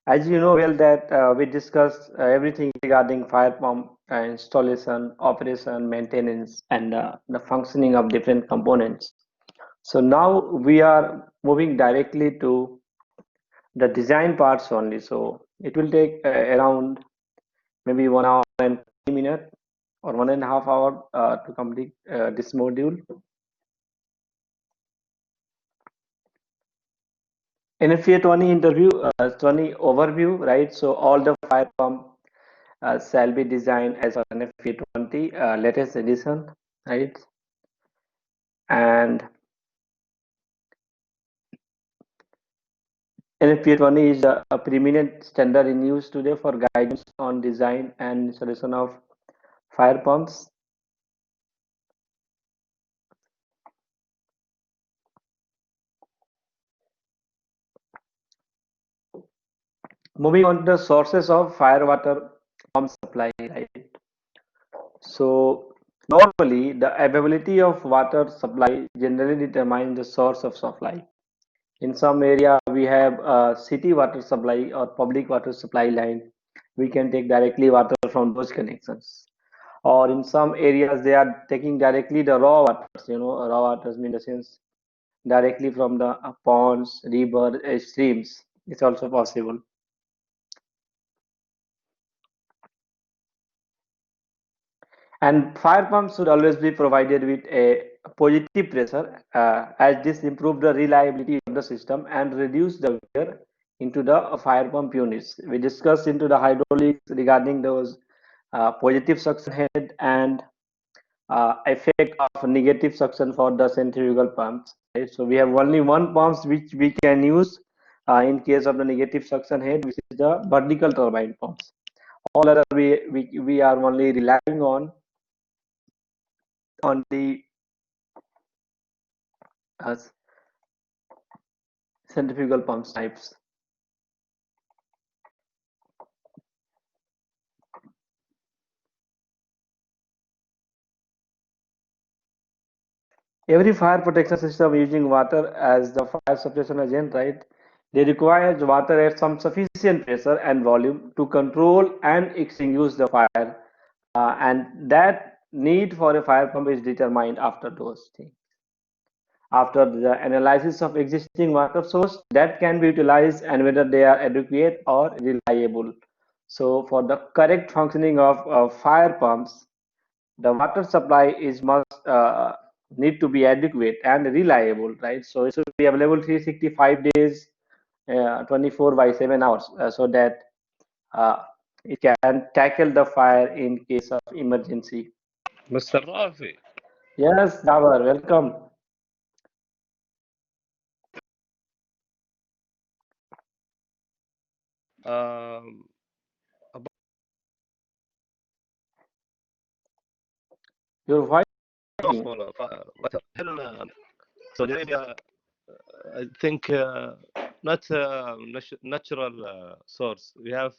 As you know well that we discussed everything regarding fire pump installation, operation, maintenance, and the functioning of different components. So now we are moving directly to the design parts only. So it will take around maybe 1 hour and 30 minutes or 1.5 hours to complete this module. In FA 20 interview, 20 overview, right? So all the fire pump shall be designed as an FA 20 latest edition, right? And NFPA 20 is a preeminent standard in use today for guidance on design and installation of fire pumps. Moving on to the sources of fire water pump supply, right? So normally the availability of water supply generally determines the source of supply. In some area we have a city water supply or public water supply line. We can take directly water from those connections. Or in some areas they are taking directly the raw waters, raw waters mean the sense directly from the ponds, river, streams. It's also possible. And fire pumps should always be provided with a positive pressure, as this improve the reliability of the system and reduce the wear into the fire pump units. We discussed into the hydraulics regarding those positive suction head and effect of negative suction for the centrifugal pumps. Right? So we have only one pumps which we can use in case of the negative suction head, which is the vertical turbine pumps. All other we are only relying on the uh, centrifugal pumps types. Every fire protection system using water as the fire suppression agent, right? They require water at some sufficient pressure and volume to control and extinguish the fire. And that need for a fire pump is determined after those things. After the analysis of existing water source that can be utilized and whether they are adequate or reliable. So for the correct functioning of fire pumps, the water supply is must need to be adequate and reliable, right? So it should be available 365 days, 24 by 7 hours, so that uh, it can tackle the fire in case of emergency. Mr. Rafi, Yes, Davar, welcome. um, Your voice is about breaking. water. Here in Saudi Arabia, I think not natural source. We have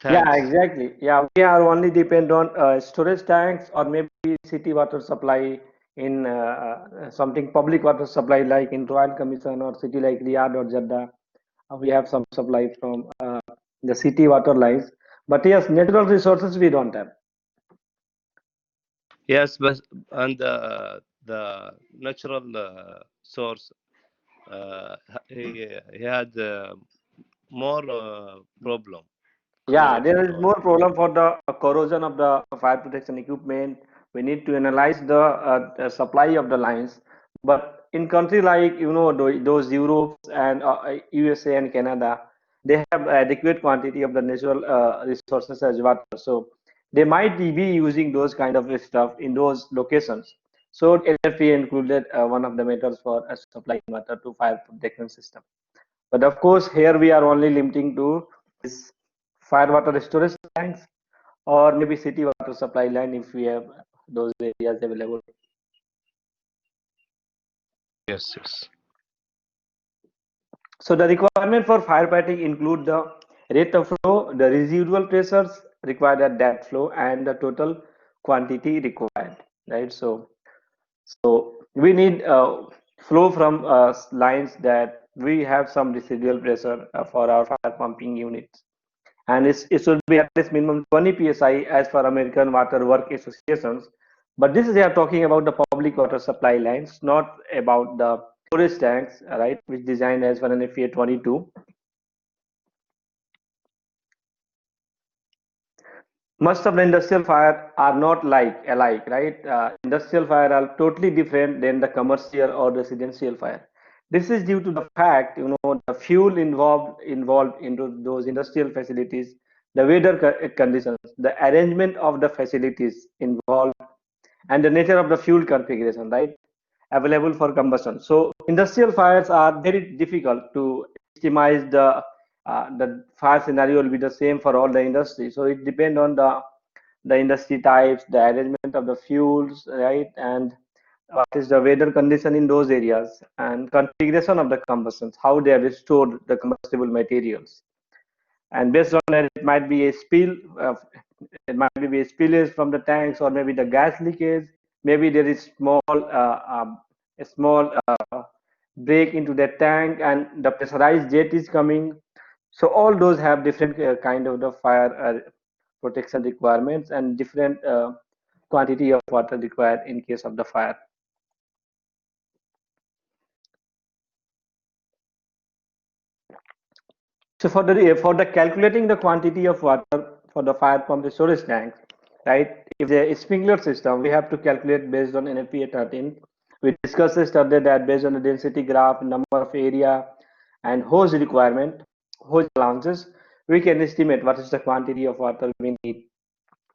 Yeah, tanks. exactly. Yeah, we are only depend on storage tanks or maybe city water supply in something public water supply like in Royal Commission or city like Riyadh or Jeddah. We have some supply from the city water lines. But yes, natural resources we don't have. Yes, but and the natural source, he had more problem. Yeah, Created there is or more problem for the corrosion of the fire protection equipment. We need to analyze the supply of the lines. But in country like those Europe and USA and Canada, they have adequate quantity of the natural resources as water. So they might be using those kind of stuff in those locations. So LFP included one of the methods for supplying water to fire protection system. But of course, here we are only limiting to this fire water storage tanks or maybe city water supply line if we have those areas available. yes, yes, So the requirement for firefighting include the rate of flow, the residual pressures required at that flow, and the total quantity required. Right. So we need flow from lines that we have some residual pressure for our fire pumping units, and it should be at least minimum 20 psi as per American Water Work Associations. But this is they are talking about the public water supply lines, not about the storage tanks, right, which designed as per NFPA 22. Most of the industrial fire are not alike, right? Industrial fire are totally different than the commercial or residential fire. This is due to the fact, the fuel involved into those industrial facilities, the weather conditions, the arrangement of the facilities involved, and the nature of the fuel configuration, right, available for combustion. So industrial fires are very difficult to estimate. The fire scenario will be the same for all the industry. So it depends on the industry types, the arrangement of the fuels, right, and what is the weather condition in those areas, and configuration of the combustions, how they have stored the combustible materials. And based on that, it might be a spill, it might be a spillage from the tanks, or maybe the gas leakage. Maybe there is a small break into the tank, and the pressurized jet is coming. So all those have different kind of the fire protection requirements, and different quantity of water required in case of the fire. So for the calculating the quantity of water for the fire pump storage tank, right? If the sprinkler system, we have to calculate based on NFPA 13. We discussed this earlier that based on the density graph, number of area, and hose requirement, hose allowances, we can estimate what is the quantity of water we need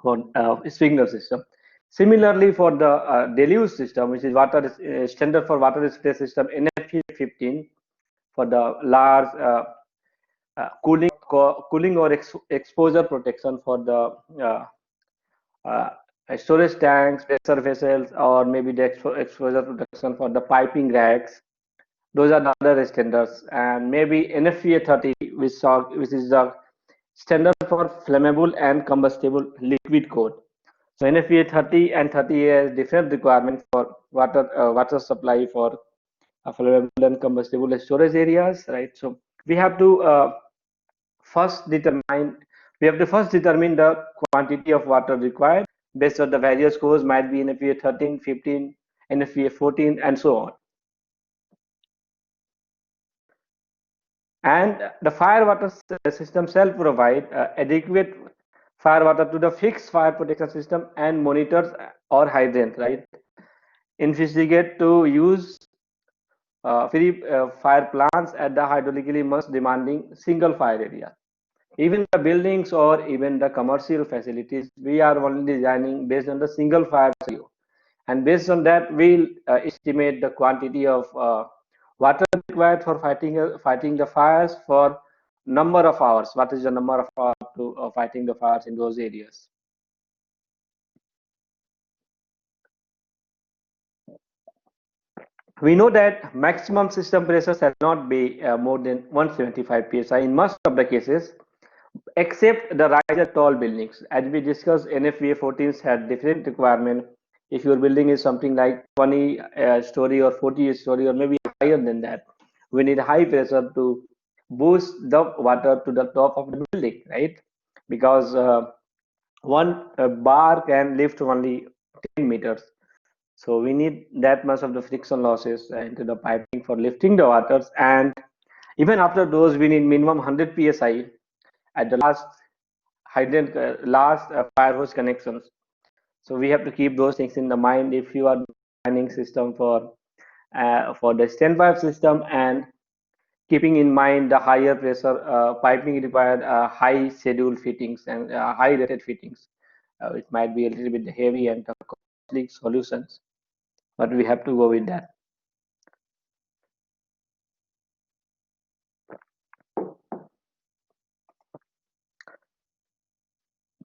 for sprinkler system. Similarly, for the deluge system, which is water standard for water spray system NFPA 15, for the large cooling or exposure protection for the uh, storage tanks, pressure vessels, or maybe the exposure protection for the piping racks. Those are the other standards, and maybe NFPA 30, which is the standard for flammable and combustible liquid code. So NFPA 30 and 30A has different requirements for water supply for flammable and combustible storage areas, right? So we have to first determine we have to first determine the quantity of water required based on the various codes, might be NFPA 13, 15, NFPA 14, and so on. And the fire water system shall provide adequate fire water to the fixed fire protection system and monitors or hydrant, right? Investigate to use free fire plants at the hydraulically most demanding single fire area. Even the buildings or even the commercial facilities, we are only designing based on the single fire scenario. And based on that, we'll estimate the quantity of water required for fighting the fires for number of hours. What is the number of hours to fighting the fires in those areas? We know that maximum system pressure shall not be more than 175 psi in most of the cases, except the rise of tall buildings. As we discussed, NFPA 14 had different requirement. If your building is something like 20 story or 40 story or maybe higher than that, we need high pressure to boost the water to the top of the building, right? Because one bar can lift only 10 meters. So we need that much of the friction losses into the piping for lifting the waters. And even after those, we need minimum 100 psi at the last fire hose connections. So we have to keep those things in the mind if you are designing system for the standpipe system, and keeping in mind the higher pressure piping required high schedule fittings and high rated fittings. It might be a little bit heavy and costly solutions, but we have to go with that.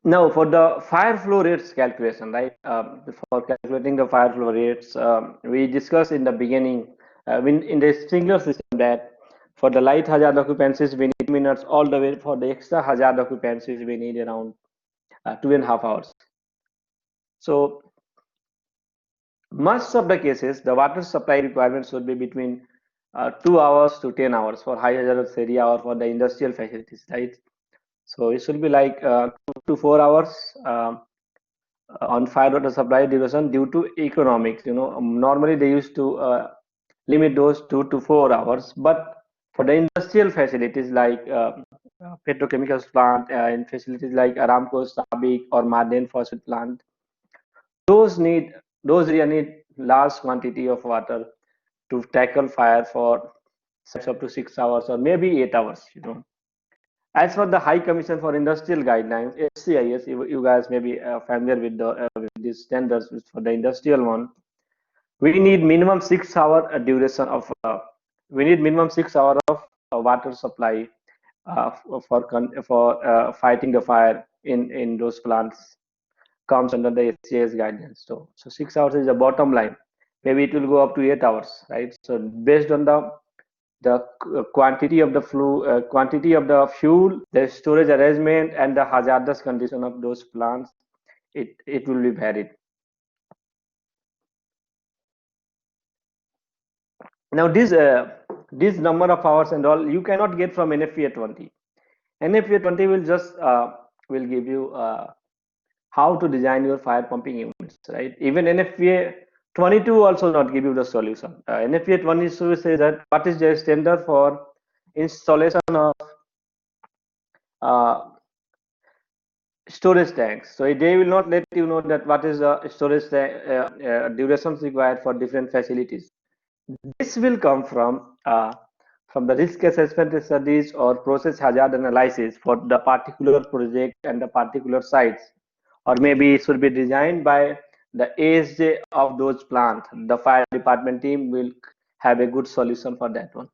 Now, for the fire flow rates calculation, right? For calculating the fire flow rates, we discussed in the beginning, in the sprinkler system, that for the light hazard occupancies, we need minutes all the way. For the extra hazard occupancies, we need around 2.5 hours. So, most of the cases, the water supply requirements should be between 2 hours to 10 hours for high hazardous area or for the industrial facilities, right? So it should be like 2 to 4 hours on fire water supply duration due to economics. Normally they used to limit those 2 to 4 hours, but for the industrial facilities like petrochemicals plant and facilities like Aramco, Sabik, or Ma'aden phosphate plant, those need those area need large quantity of water to tackle fire for up to 6 hours or maybe 8 hours. As for the High Commission for Industrial Guidelines, HCIS, you guys may be familiar with these standards for the industrial one. We need minimum 6 hour duration of. We need minimum 6 hour of water supply for fighting the fire in those plants. Comes under the HCIS guidelines. So 6 hours is the bottom line. Maybe it will go up to 8 hours, right? So based on the quantity of the quantity of the fuel, the storage arrangement, and the hazardous condition of those plants, it will be varied. Now this number of hours and all you cannot get from NFPA 20. NFPA 20 will just will give you how to design your fire pumping units, right? Even NFPA 22 also not give you the solution. NFPA 22 says that what is the standard for installation of uh, storage tanks. So they will not let you know that what is the storage durations required for different facilities. This will come from the risk assessment studies or process hazard analysis for the particular project and the particular sites, or maybe it should be designed by the ASJ of those plants. The fire department team will have a good solution for that one.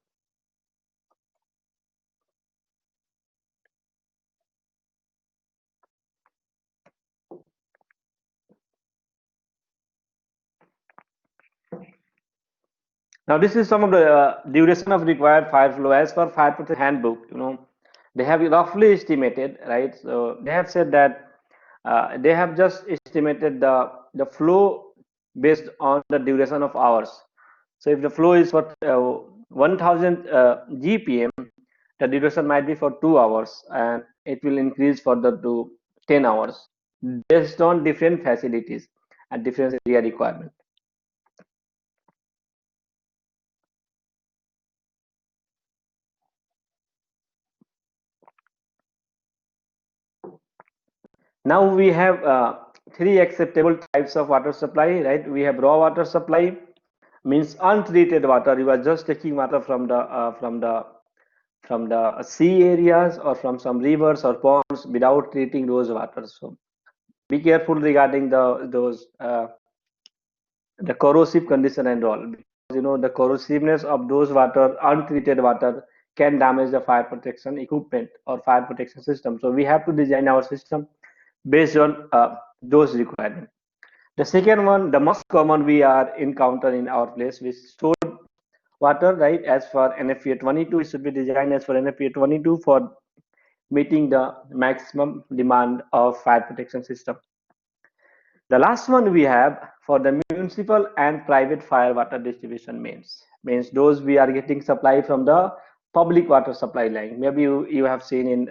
Now this is some of the duration of required fire flow as per fire protection handbook. They have roughly estimated, right? So they have said that they have just estimated the flow based on the duration of hours. So if the flow is for 1000 GPM, the duration might be for 2 hours, and it will increase further to 10 hours based on different facilities and different area requirement. Now we have three acceptable types of water supply, right? We have raw water supply, means untreated water. You are just taking water from the sea areas or from some rivers or ponds without treating those waters. So be careful regarding the corrosive condition and all, because the corrosiveness of those water, untreated water, can damage the fire protection equipment or fire protection system. So we have to design our system based on those requirements. The second one, the most common we are encounter in our place, is stored water, right? As for NFPA 22, it should be designed as for NFPA 22 for meeting the maximum demand of fire protection system. The last one we have for the municipal and private fire water distribution means those we are getting supply from the public water supply line. Maybe you have seen in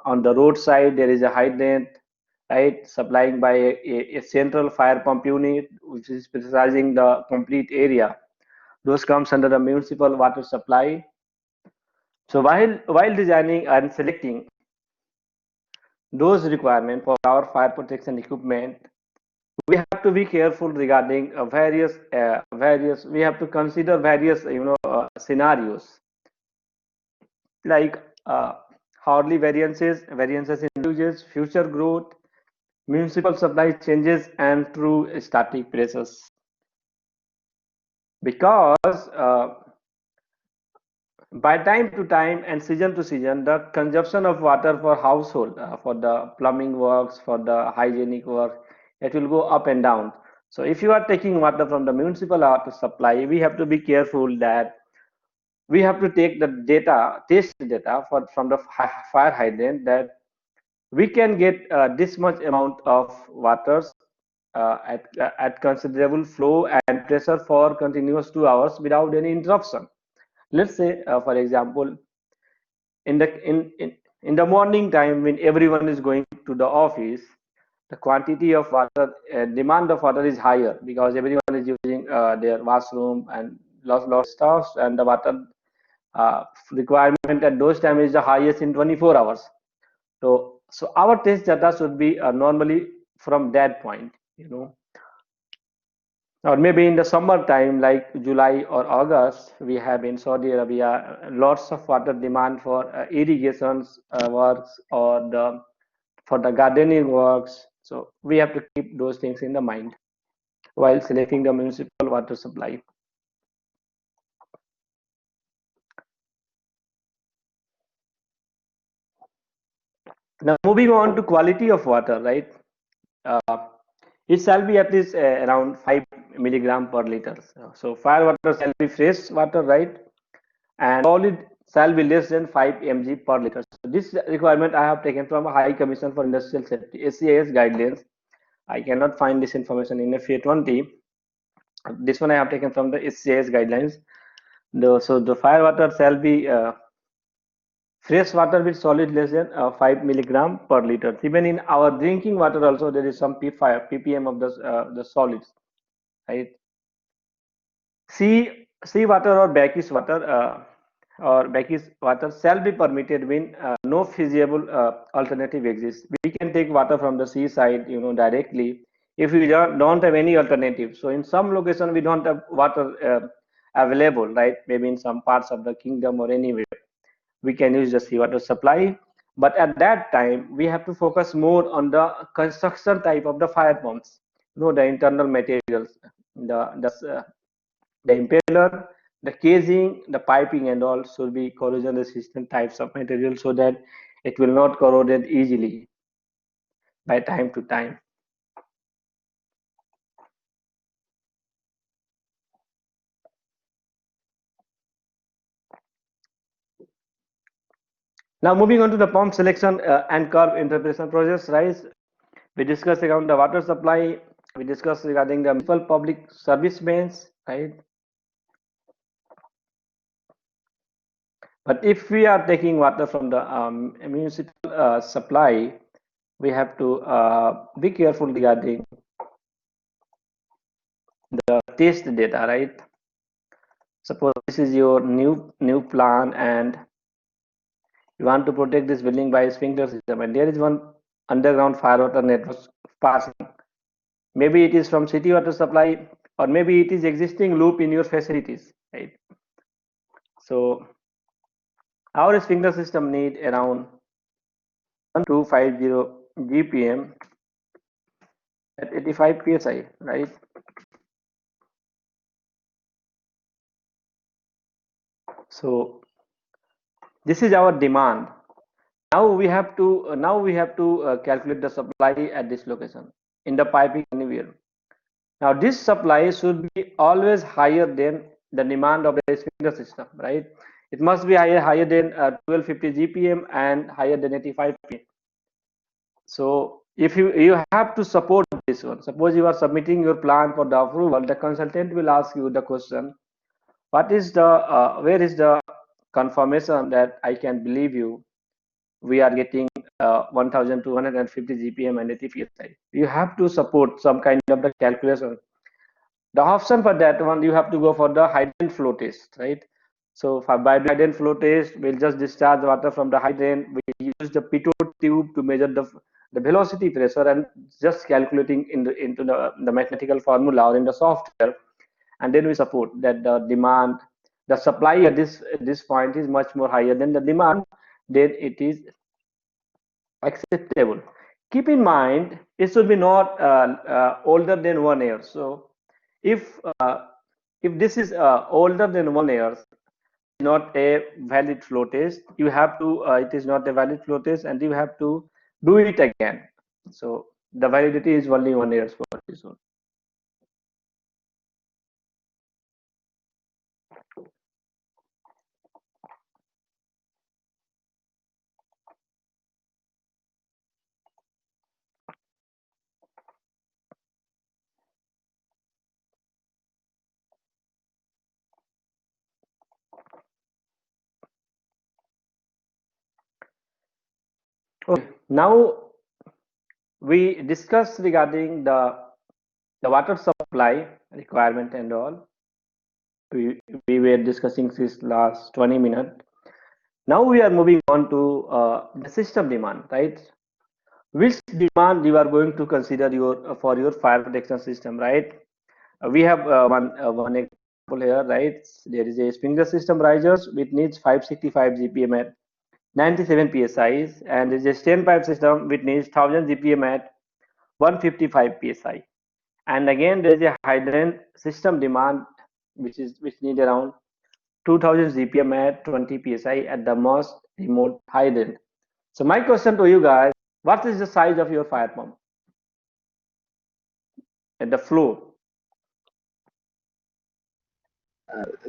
on the roadside there is a hydrant, right, supplying by a central fire pump unit which is pressurizing the complete area. Those comes under the municipal water supply. So while designing and selecting those requirements for our fire protection equipment, we have to be careful regarding various. We have to consider various scenarios like hourly variances in uses, future growth, municipal supply changes, and true static pressures. Because by time to time and season to season, the consumption of water for household, for the plumbing works, for the hygienic work, it will go up and down. So if you are taking water from the municipal water supply, we have to be careful that we have to take the data, test data from the fire hydrant, that we can get this much amount of waters at considerable flow and pressure for continuous 2 hours without any interruption. Let's say, for example, in the in the morning time when everyone is going to the office, the quantity of water, demand of water is higher because everyone is using their washroom and lot of stuff, and the water requirement at those time is the highest in 24 hours. So our test data should be normally from that point, or maybe in the summer time like July or August, we have in Saudi Arabia lots of water demand for irrigations works, or for the gardening works. So we have to keep those things in the mind while selecting the municipal water supply. Now moving on to quality of water, right? Uh, it shall be at least around 5 milligram per liter. So fire water shall be fresh water, right? And solid shall be less than 5 mg per liter. So this requirement I have taken from a High Commission for Industrial Safety, SCIS guidelines. I cannot find this information in FA 20. This one I have taken from the SCIS guidelines. So the fire water shall be fresh water with solid less than 5 milligram per liter. Even in our drinking water also there is some ppm of the solids, right? Sea water or brackish water shall be permitted when no feasible alternative exists. We can take water from the seaside, directly if we don't have any alternative. So in some location we don't have water available, right? Maybe in some parts of the kingdom or anywhere we can use the seawater supply. But at that time, we have to focus more on the construction type of the fire pumps. The internal materials, the impeller, the casing, the piping, and all should be corrosion resistant types of material so that it will not corrode easily by time to time. Now moving on to the pump selection and curve interpretation process, right? We discussed around the water supply. We discussed regarding the municipal public service mains, right? But if we are taking water from the municipal supply, we have to be careful regarding the test data, right? Suppose this is your new plan and you want to protect this building by a sprinkler system, and there is one underground fire water network passing. Maybe it is from city water supply, or maybe it is existing loop in your facilities, right? So our sprinkler system need around 1250 GPM at 85 psi, right? So this is our demand. Now we have to calculate the supply at this location in the piping anywhere. Now this supply should be always higher than the demand of the sprinkler system, right? It must be higher than 1250 GPM and higher than 85 p. So if you have to support this one, suppose you are submitting your plan for the approval, the consultant will ask you the question, what is the where is the confirmation that I can believe you? We are getting 1250 GPM and 80 psi. You have to support some kind of the calculation. The option for that one, you have to go for the hydrant flow test, right? So for by hydrant flow test, we'll just discharge water from the hydrant. We use the pitot tube to measure the velocity pressure and just calculating into the mathematical formula or in the software, and then we support that the supply at this point is much more higher than the demand, then it is acceptable. Keep in mind it should be not older than 1 year. So if this is older than 1 year, not a valid flow test, you have to it is not a valid flow test and you have to do it again. So the validity is only 1 year for this one. Okay, now we discussed regarding the water supply requirement and all. We were discussing this last 20 minutes. Now we are moving on to the system demand, right? Which demand you are going to consider for your fire protection system, right? We have one example here, right? There is a sprinkler system risers which needs 565 GPM at 97 psi, and there is a standpipe system which needs 1000 GPM at 155 psi. And again, there is a hydrant system demand which need around 2000 GPM at 20 psi at the most remote hydrant. So my question to you guys: what is the size of your fire pump at the flow?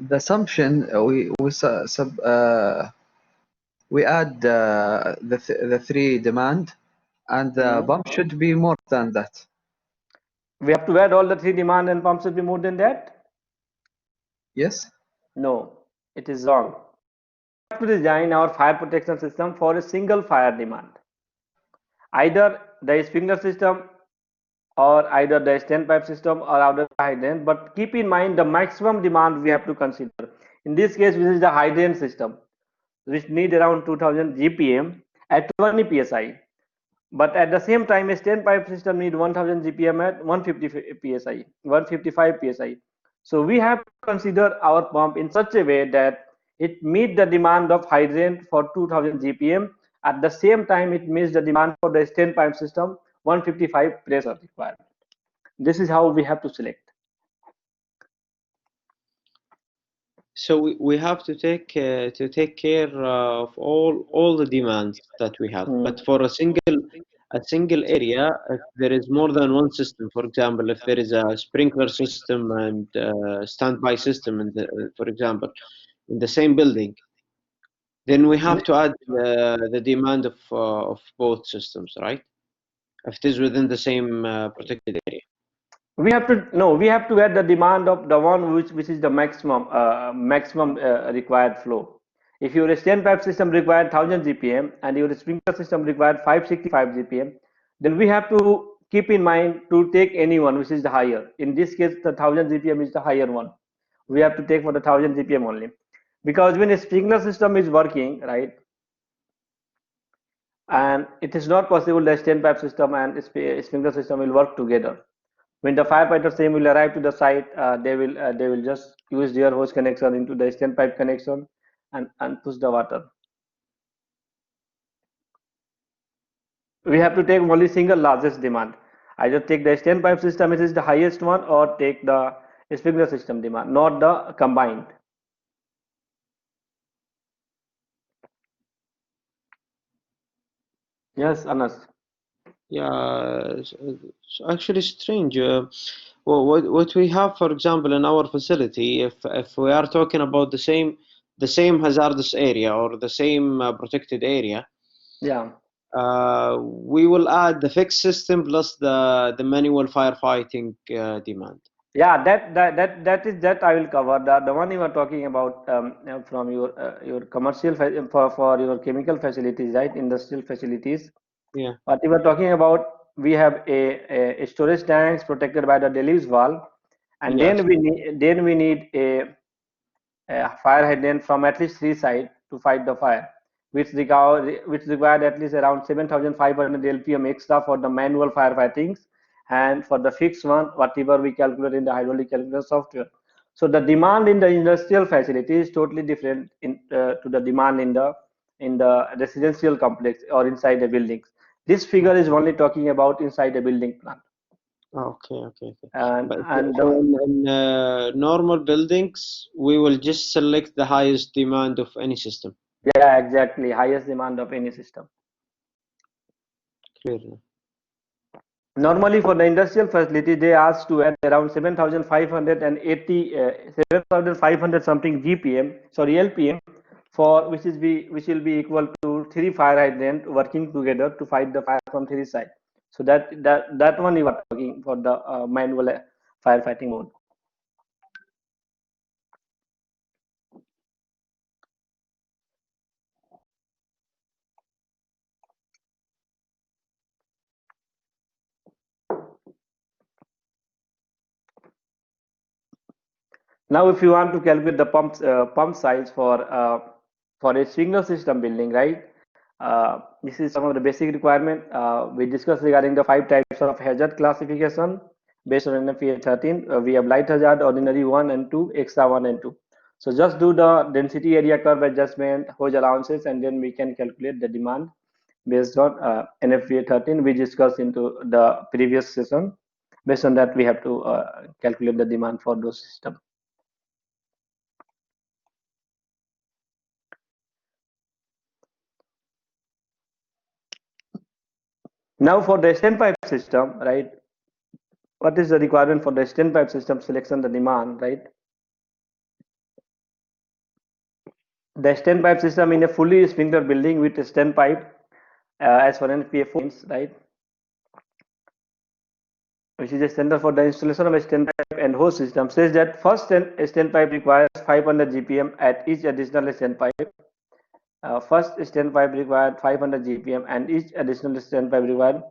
The assumption we add the three demand, and the pump should be more than that. We have to add all the three demand and pump should be more than that? Yes. No, it is wrong. We have to design our fire protection system for a single fire demand. Either the sprinkler system or either the standpipe system or other hydrant, but keep in mind the maximum demand we have to consider. In this case, this is the hydrant system, which need around 2000 GPM at 20 psi. But at the same time, a standpipe system need 1000 GPM at 150 psi, 155 psi. So we have to consider our pump in such a way that it meet the demand of hydrant for 2000 GPM. At the same time, it meets the demand for the standpipe system 155 pressure requirement. This is how we have to select. So we have to take care of all the demands that we have. But for a single area, if there is more than one system, for example, if there is a sprinkler system and standby system, for example, in the same building, then we have to add the demand of both systems, right? If it is within the same protected area. We have to add the demand of the one which is the maximum required flow. If your standpipe system required 1000 GPM and your sprinkler system required 565 GPM, then we have to keep in mind to take any one which is the higher. In this case, the 1000 GPM is the higher one. We have to take for the 1000 GPM only, because when a sprinkler system is working, right, and it is not possible the standpipe system and sprinkler system will work together. When the firefighter team will arrive to the site, they will just use their hose connection into the standpipe connection and push the water. We have to take only single largest demand. Either take the standpipe system, it is the highest one, or take the sprinkler system demand, not the combined. Yes, Anas. Yeah, it's actually strange. What we have, for example, in our facility, if we are talking about the same hazardous area or the same protected area, Yeah. we will add the fixed system plus the manual firefighting demand. Yeah, that I will cover. The one you are talking about from your commercial for your chemical facilities, right? Industrial facilities. Yeah. What we were talking about, we have a storage tanks protected by the deluge valve, and Yes. then we need a fire hydrant from at least three sides to fight the fire, which required at least around 7,500 LPM extra for the manual firefightings, and for the fixed one, whatever we calculate in the hydraulic calculator software. So the demand in the industrial facility is totally different to the demand in the residential complex or inside the buildings. This figure is only talking about inside a building plant. Okay. But And so in normal buildings, we will just select the highest demand of any system. yeah, exactly, highest demand of any system. Clearly. Normally, for the industrial facility, they ask to add around 7,580, 7,500 something GPM, sorry, LPM, for which will be equal to three fire hydrant working together to fight the fire from three sides. So that one you are talking for the manual firefighting mode. Now, if you want to calculate the pump size for a single system building, right? This is some of the basic requirement we discussed regarding the 5 types of hazard classification based on NFPA 13. We have light hazard, ordinary 1 and 2, extra 1 and 2. So just do the density area curve adjustment, hose allowances, and then we can calculate the demand based on NFPA 13 we discussed into the previous session. Based on that, we have to calculate the demand for those systems. Now for the standpipe system, right? What is the requirement for the standpipe system selection, the demand, right? The standpipe system in a fully sprinkler building with a standpipe as for NFPA 4, right? Which is a standard for the installation of a standpipe and hose system, says that first standpipe requires 500 GPM at each additional standpipe. First standpipe required 500 GPM and each additional standpipe required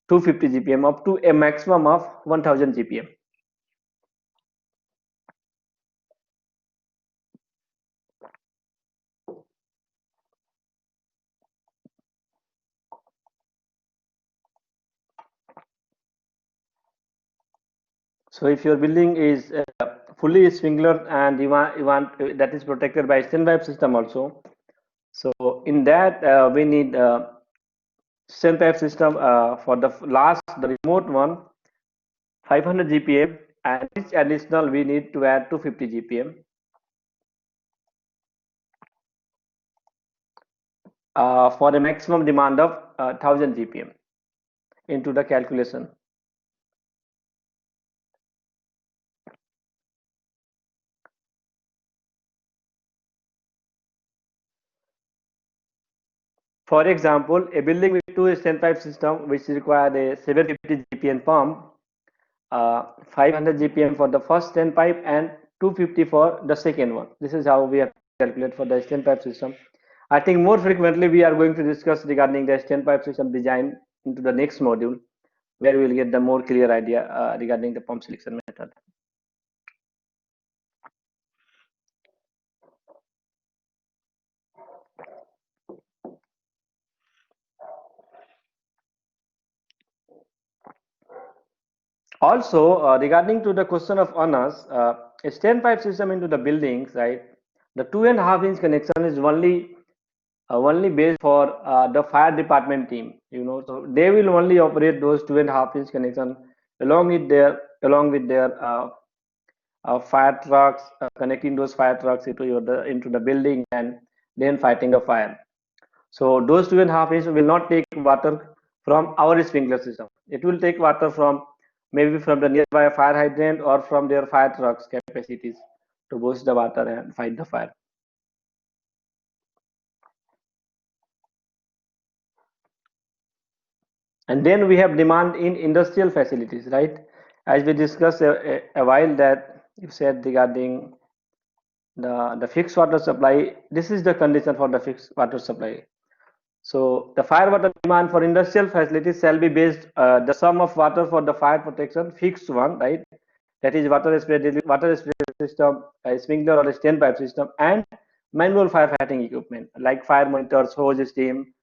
250 GPM up to a maximum of 1000 GPM. So if your building is fully sprinkler and you want that is protected by standpipe system also. So in that we need standpipe system for the remote one 500 GPM and each additional we need to add 250 GPM for a maximum demand of 1000 GPM into the calculation. For example, a building with two standpipe system which required a 750 GPM pump, 500 GPM for the first standpipe and 250 for the second one. This is how we have calculated for the standpipe system. I think more frequently we are going to discuss regarding the standpipe system design into the next module, where we will get the more clear idea regarding the pump selection method. Also, regarding to the question of honors, a standpipe system into the buildings, right? The 2.5-inch connection is only based for the fire department team. You know, so they will only operate those 2.5-inch connection along with their fire trucks, connecting those fire trucks into the building and then fighting a fire. So those 2.5 inch will not take water from our sprinkler system. It will take water from maybe from the nearby fire hydrant or from their fire trucks capacities to boost the water and fight the fire. And then we have demand in industrial facilities, right? As we discussed a while that you said regarding the fixed water supply, this is the condition for the fixed water supply. So the fire water demand for industrial facilities shall be based the sum of water for the fire protection fixed one, right? That is water spray system, a sprinkler or a standpipe system, and manual firefighting equipment like fire monitors, hose, steam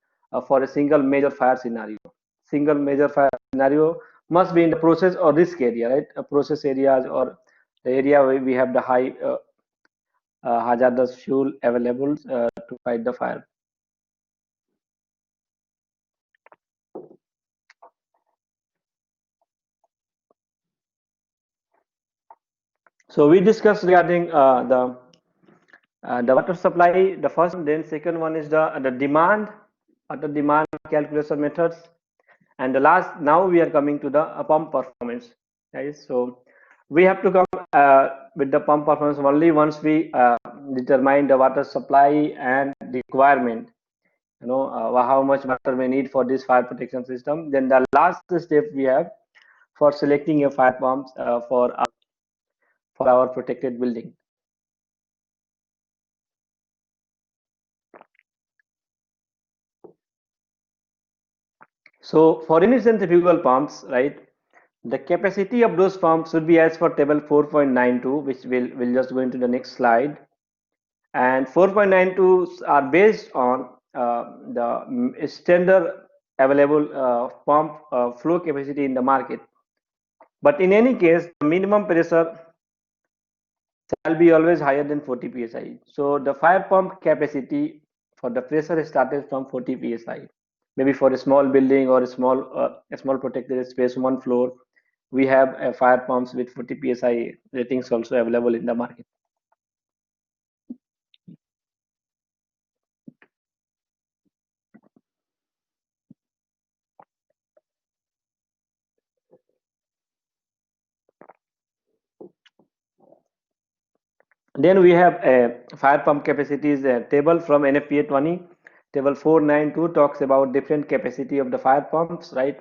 for a single major fire scenario. Single major fire scenario must be in the process or risk area, right? Process areas or the area where we have the high hazardous fuel available to fight the fire. So we discussed regarding the water supply, the first, then second one is the demand, the demand calculation methods, and the last. Now we are coming to the pump performance. Right? So we have to come with the pump performance only once we determine the water supply and requirement. You know how much water we need for this fire protection system. Then the last step we have for selecting a fire pumps for our protected building. So for any centrifugal pumps, right, The capacity of those pumps should be as per table 4.92, which will just go into the next slide. And 4.92 are based on the standard available pump flow capacity in the market. But in any case, the minimum pressure shall be always higher than 40 psi. So the fire pump capacity for the pressure started from 40 psi. Maybe for a small building or a small protected space, one floor, we have fire pumps with 40 psi ratings also available in the market. Then we have a fire pump capacities table from NFPA 20. Table 492 talks about different capacity of the fire pumps, right?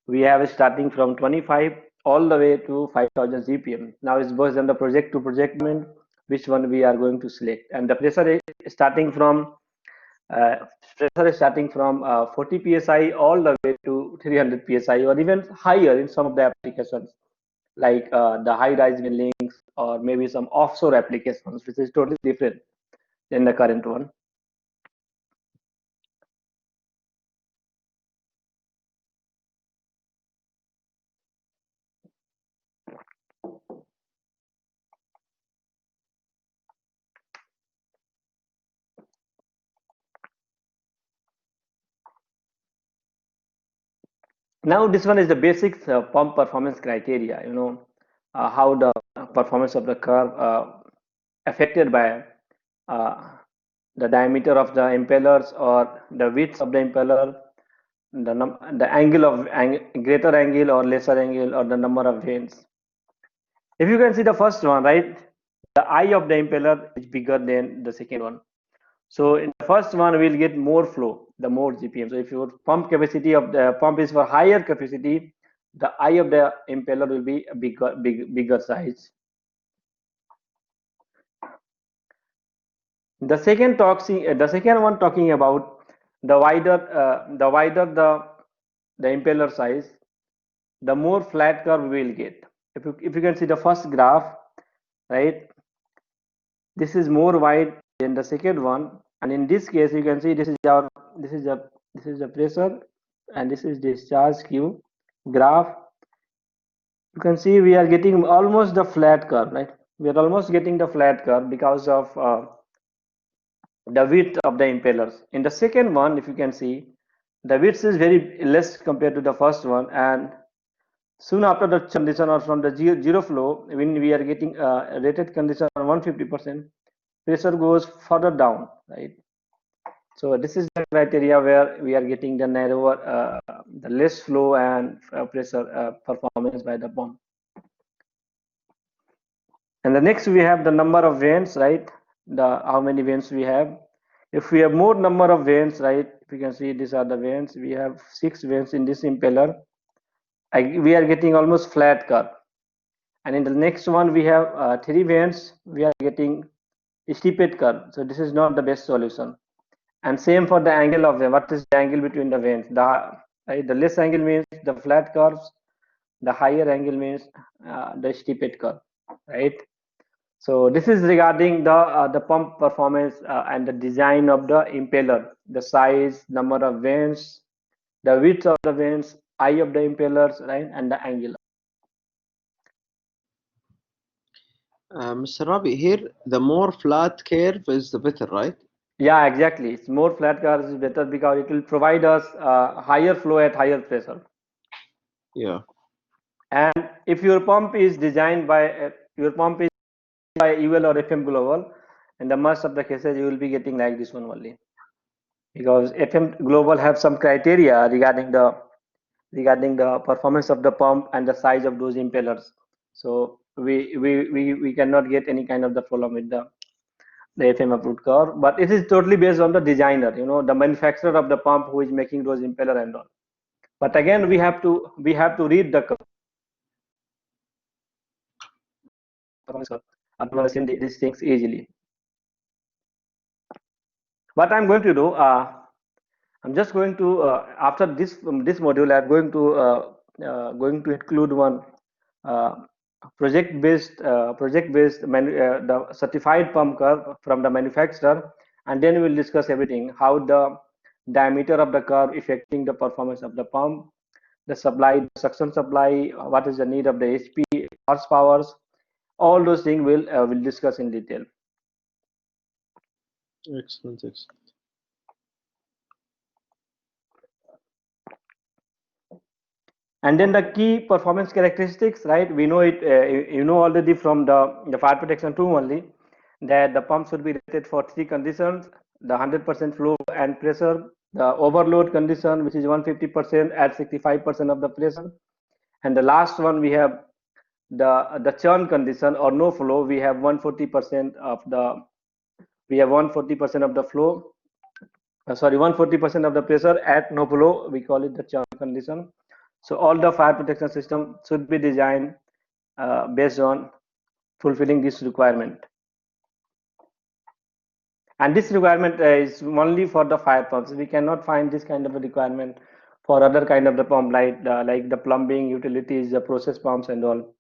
We have starting from 25 all the way to 5000 GPM. Now it's based on the project to project which one we are going to select. And the pressure is starting from 40 psi all the way to 300 psi or even higher in some of the applications, like the high-rise buildings or maybe some offshore applications, which is totally different than the current one. Now this one is the basic pump performance criteria. How the performance of the curve affected by uh, the diameter of the impellers or the width of the impeller, the angle of greater angle or lesser angle, or the number of vanes. If you can see the first one, right, the eye of the impeller is bigger than the second one. So in the first one, we'll get more flow, the more GPM. So if your pump capacity of the pump is for higher capacity, the eye of the impeller will be a bigger size. The second one talking about the wider the impeller size, the more flat curve we will get. If you can see the first graph, right, this is more wide than the second one, and in this case you can see this is the pressure and this is discharge Q graph. You can see we are getting almost the flat curve, right? We are almost getting the flat curve because of the width of the impellers. In the second one, if you can see, the width is very less compared to the first one, and soon after the condition or from the zero flow, when we are getting rated condition 150%, pressure goes further down, right? So this is the criteria where we are getting the narrower, the less flow and pressure performance by the pump. And the next we have the number of vanes, right? How many vanes we have. If we have more number of vanes, right? If you can see, these are the vanes. We have 6 vanes in this impeller. We are getting almost flat curve. And in the next one, we have 3 vanes. We are getting steeped curve. So this is not the best solution. And same for the angle of them. What is the angle between the vanes? The less angle means the flat curves. The higher angle means the steeped curve, right? So this is regarding the pump performance and the design of the impeller, the size, number of vanes, the width of the vanes, eye of the impellers, right, and the angle. Mr. Rabi, here the more flat curve is the better, right? Yeah, exactly. It's more flat curves is better because it will provide us higher flow at higher pressure. Yeah. And if your pump is designed by by UL or FM Global, in the most of the cases you will be getting like this one only, because FM Global have some criteria regarding the performance of the pump and the size of those impellers. So we cannot get any kind of the problem with the FM approved curve, but it is totally based on the designer, the manufacturer of the pump who is making those impeller and all. But again, we have to read the curve. Understand these things easily. What I'm going to do, I'm just going to after this module, I'm going to going to include one project-based the certified pump curve from the manufacturer, and then we'll discuss everything, how the diameter of the curve affecting the performance of the pump, the supply, the suction supply, what is the need of the HP, horsepowers, all those things we'll discuss in detail. Excellent, excellent. And then the key performance characteristics, right? We know it, you know already from the fire protection 2 only, that the pump should be rated for 3 conditions: the 100% flow and pressure, the overload condition, which is 150% at 65% of the pressure, and the last one we have the churn condition or no flow. We have 140% of the 140% of the flow. 140% of the pressure at no flow. We call it the churn condition. So all the fire protection system should be designed based on fulfilling this requirement. And this requirement is only for the fire pumps. We cannot find this kind of a requirement for other kind of the pump, like the plumbing, utilities, the process pumps and all.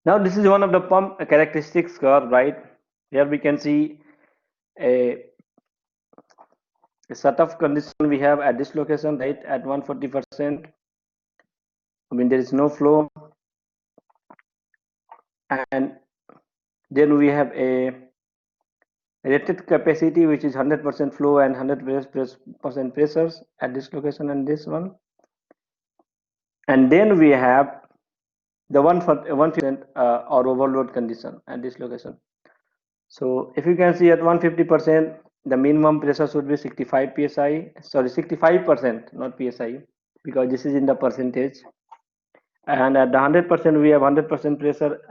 Now this is one of the pump characteristics curve, right? Here we can see a set of condition we have at this location, right? At 140%, I mean there is no flow, and then we have a rated capacity which is 100% flow and 100% pressures at this location and this one, and then we have the 1% or overload condition at this location. So if you can see at 150%, the minimum pressure should be 65 psi. Sorry, 65%, not psi, because this is in the percentage. And at the 100%, we have 100% pressure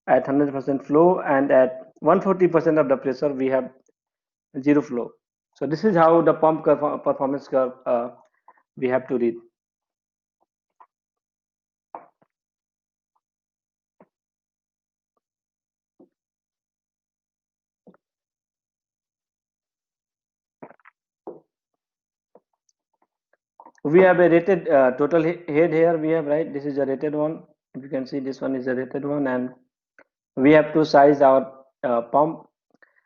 at 100% flow, and at 140% of the pressure, we have zero flow. So this is how the pump curve, performance curve we have to read. We have a rated total head here. We have, right, this is a rated one. If you can see, this one is a rated one, and we have to size our pump.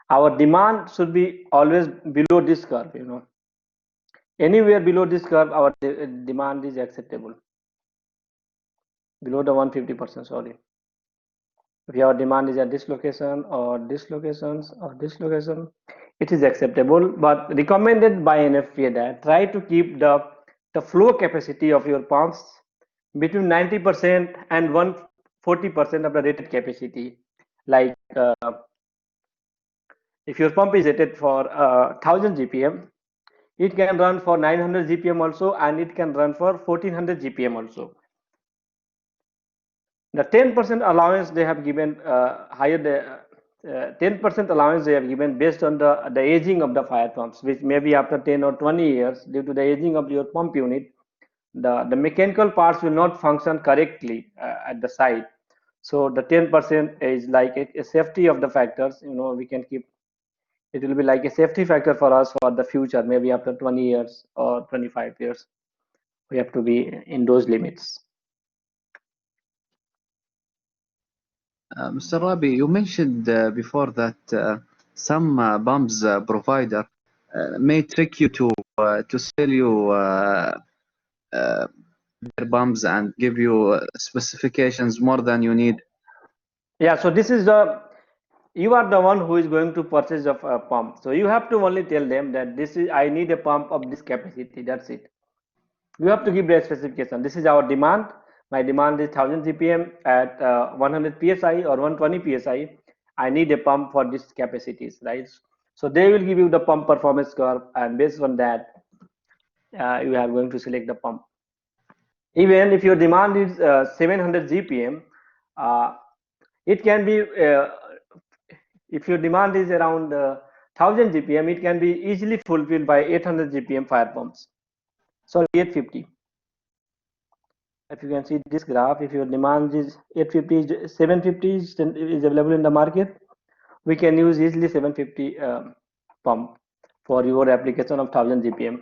Our demand should be always below this curve, you know. Anywhere below this curve, our demand is acceptable. Below the 150%, sorry. If our demand is at this location or this locations or this location, it is acceptable, but recommended by NFPA that try to keep the flow capacity of your pumps between 90% and 140% of the rated capacity. Like if your pump is rated for 1000 GPM, it can run for 900 GPM also, and it can run for 1400 GPM also. The 10% allowance they have given, 10% allowance they have given based on the aging of the fire pumps, which maybe after 10 or 20 years, due to the aging of your pump unit, the mechanical parts will not function correctly at the site. So the 10% is like a safety of the factors, you know, we can keep, it will be like a safety factor for us for the future, maybe after 20 years or 25 years. We have to be in those limits. Mr. Rabi, you mentioned before that some pumps provider may trick you to sell you their pumps and give you specifications more than you need. Yeah, so this is you are the one who is going to purchase a pump. So you have to only tell them that this is, I need a pump of this capacity. That's it. You have to give the specification. This is our demand. My demand is 1000 GPM at 100 psi or 120 psi. I need a pump for these capacities, right? So they will give you the pump performance curve, and based on that, you are going to select the pump. Even if your demand is 700 GPM, it can be, if your demand is around 1000 GPM, it can be easily fulfilled by 800 GPM fire pumps. Sorry, 850. if you can see this graph, if your demand is 850, 750 is available in the market, we can use easily 750 pump for your application of 1000 GPM,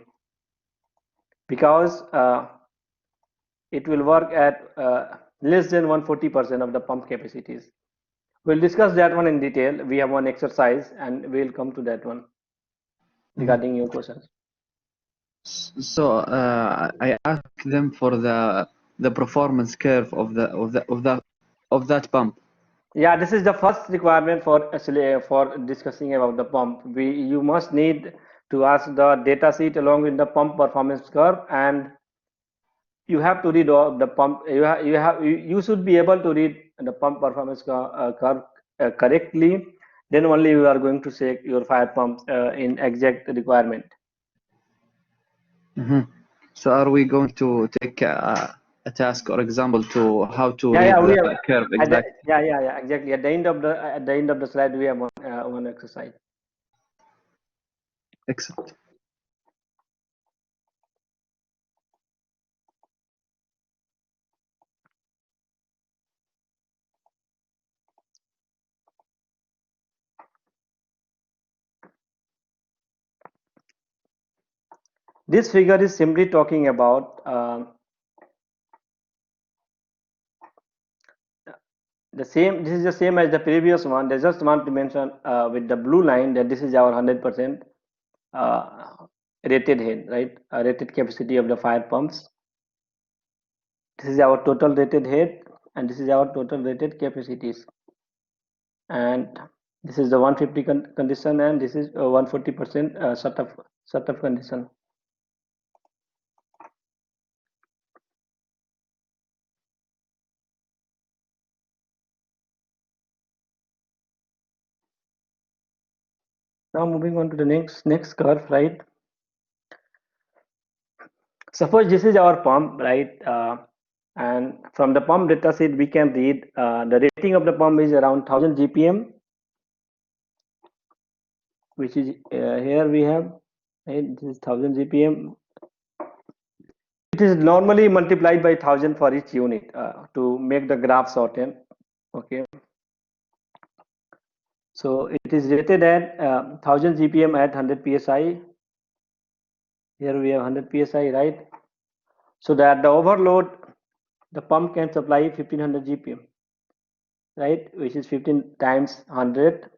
because it will work at less than 140% of the pump capacities. We'll discuss that one in detail. We have one exercise and we'll come to that one regarding your questions. So I asked them for the performance curve of that pump. Yeah, this is the first requirement for actually for discussing about the pump. You must need to ask the data sheet along with the pump performance curve, and you have to read all the pump. You should be able to read the pump performance curve correctly. Then only you are going to check your fire pump in exact requirement. So are we going to take a task or example to how to Yeah, read yeah, we the have, curve exactly? yeah, exactly. At the end of the slide, we have one exercise. Excellent. This figure is simply talking about the same. This is the same as the previous one. They just want to mention with the blue line that this is our 100% rated head, right? Rated capacity of the fire pumps. This is our total rated head, and this is our total rated capacities. And this is the 150 condition, and this is 140% shut off condition. Now moving on to the next curve, right? Suppose this is our pump, right? And from the pump data sheet, we can read the rating of the pump is around 1000 GPM, which is here we have, right? This is 1000 GPM. It is normally multiplied by 1000 for each unit to make the graph shorten. Okay. So it is rated at 1000 GPM at 100 psi. Here we have 100 psi, right? So that the overload, the pump can supply 1500 GPM, right? Which is 15 times 100.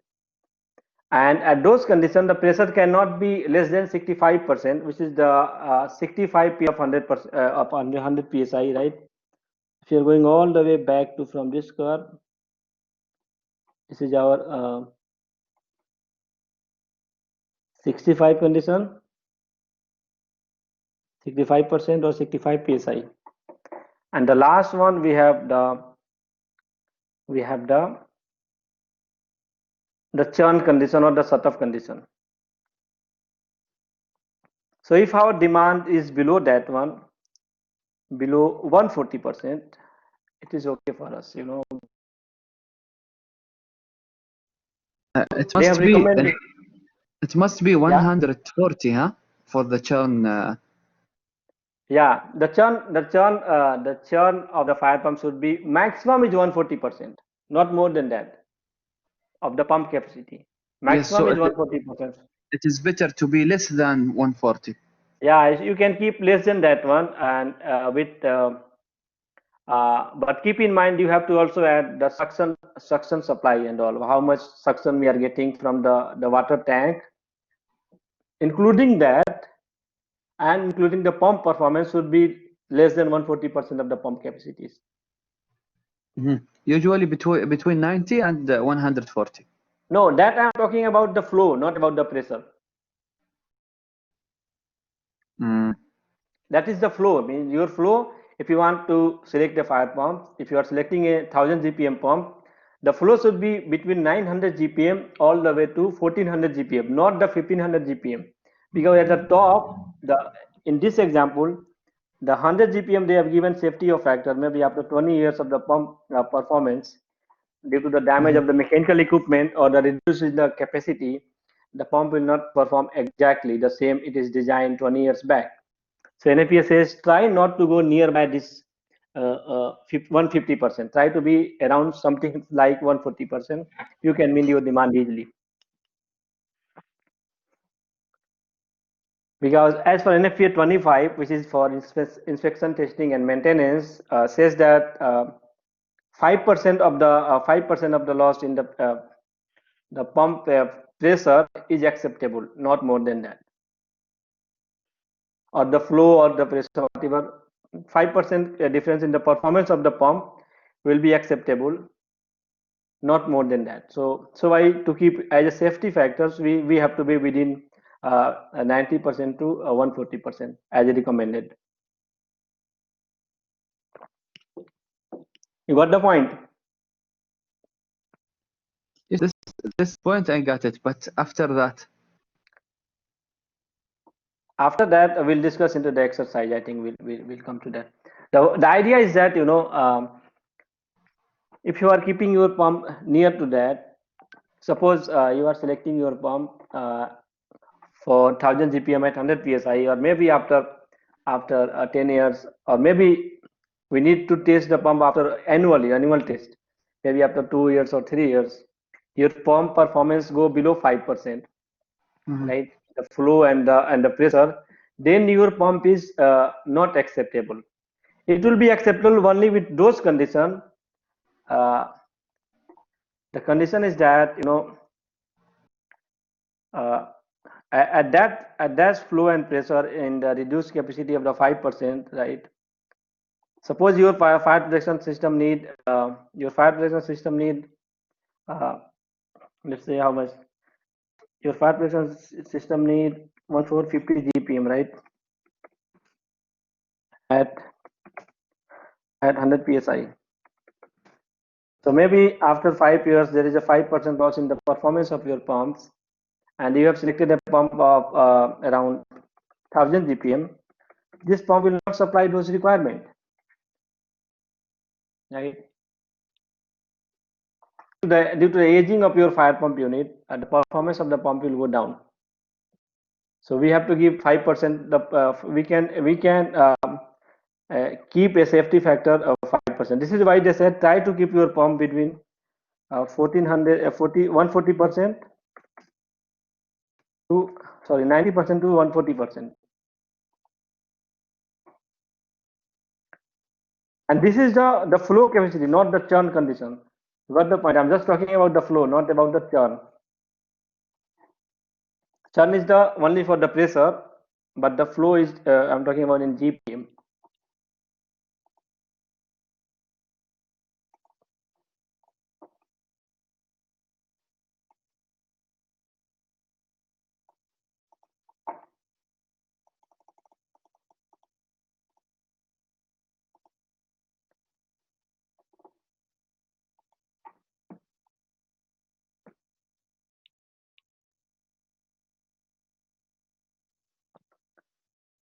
And at those conditions, the pressure cannot be less than 65%, which is the 65 P of 100% of 100 psi, right? If you're going all the way back to from this curve, this is our 65 condition, 65% or 65 psi. And the last one we have the churn condition or the shut off condition. So if our demand is below that one, below 140%, it is okay for us, you know. It They have must be recommended. it must be 140, huh? For the churn. Yeah, the churn of the fire pump should be maximum is 140%, not more than that of the pump capacity. Yes, so Maximum is 140%. it is better to be less than 140. Yeah, you can keep less than that one, and but keep in mind you have to also add the suction supply and all. How much suction we are getting from the water tank, including that, and including the pump performance should be less than 140% of the pump capacities. Usually between 90 and 140. No, that I'm talking about the flow, not about the pressure. That is the flow. I mean, your flow, if you want to select a fire pump, if you are selecting a 1000 GPM pump, the flow should be between 900 GPM all the way to 1400 GPM, not the 1500 GPM. Because at the top, in this example, the 100 GPM they have given safety of factor, maybe after 20 years of the pump performance, due to the damage of the mechanical equipment or the reduce in the capacity, the pump will not perform exactly the same it is designed 20 years back. So NFPA says try not to go nearby this 150%. Try to be around something like 140%. You can meet your demand easily. Because as for NFPA 25, which is for inspection, testing, and maintenance, says that 5% of the loss in the pump pressure is acceptable, not more than that, or the flow or the pressure, whatever. 5% difference in the performance of the pump will be acceptable, not more than that. So why to keep as a safety factors, we have to be within 90% to 140% as recommended. You got the point? Yes, this point I got it, but after that, we'll discuss into the exercise. I think we'll come to that. The idea is that, you know, if you are keeping your pump near to that, suppose you are selecting your pump for 1000 GPM at 100 psi, or maybe after 10 years, or maybe we need to test the pump after annual test, maybe after 2 years or 3 years, your pump performance go below 5%, right? The flow and the pressure, then your pump is not acceptable. It will be acceptable only with those conditions. The condition is that, you know, at that flow and pressure in the reduced capacity of the 5%, right? Suppose your fire protection system need let's say how much your fire protection system need 1450 GPM, right? At 100 psi. So maybe after 5 years there is a 5% loss in the performance of your pumps, and you have selected a pump of around 1000 GPM. This pump will not supply those requirements, right? Due to the aging of your fire pump unit, the performance of the pump will go down. So we have to give 5%. We can keep a safety factor of 5%. This is why they said try to keep your pump between 140% to 90% to 140%. And this is the flow capacity, not the churn condition. You got the point? I'm just talking about the flow, not about the churn. Churn is the only for the pressure, but the flow is I'm talking about in GPM.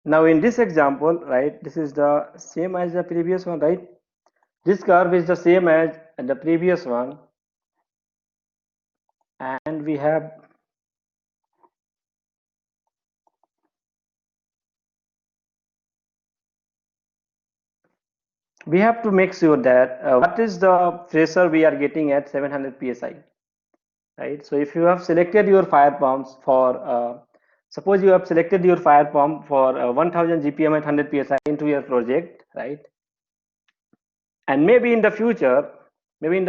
Now in this example, right, this is the same as the previous one, right? This curve is the same as the previous one, and we have to make sure that what is the pressure we are getting at 700 psi, right? So if you have selected your fire pumps for suppose you have selected your fire pump for 1000 GPM at 100 psi into your project, right? And maybe in the future you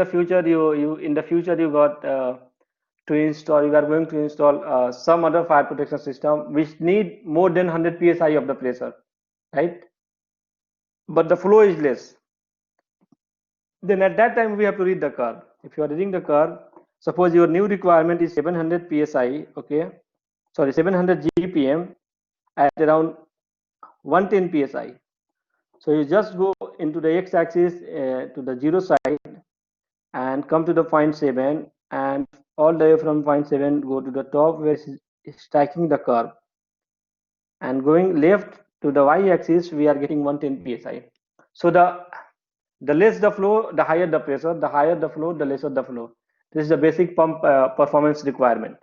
got to install, you are going to install some other fire protection system which need more than 100 psi of the pressure, right? But the flow is less. Then at that time we have to read the curve. If you are reading the curve, suppose your new requirement is 700 psi, okay, sorry, 700 GPM at around 110 psi. So you just go into the x-axis to the 0 side and come to the point 7, and all the way from point 7 go to the top where it's striking the curve, and going left to the y-axis we are getting 110 psi. So the less the flow, the higher the pressure, the higher the flow, the lesser the flow. This is the basic pump performance requirement.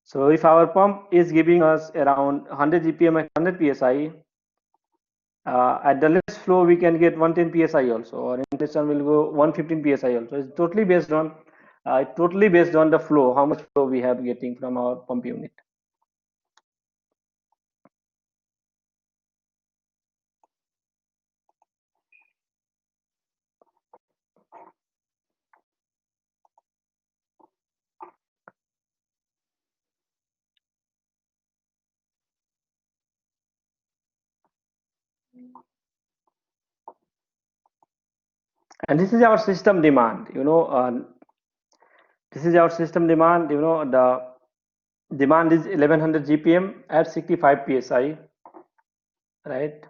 So if our pump is giving us around 100 GPM at 100 psi, At the less flow, we can get 110 psi also, or inflation will go 115 psi also. It's totally based on the flow, how much flow we have getting from our pump unit. And this is our system demand. This is our system demand. The demand is 1100 GPM at 65 psi, right?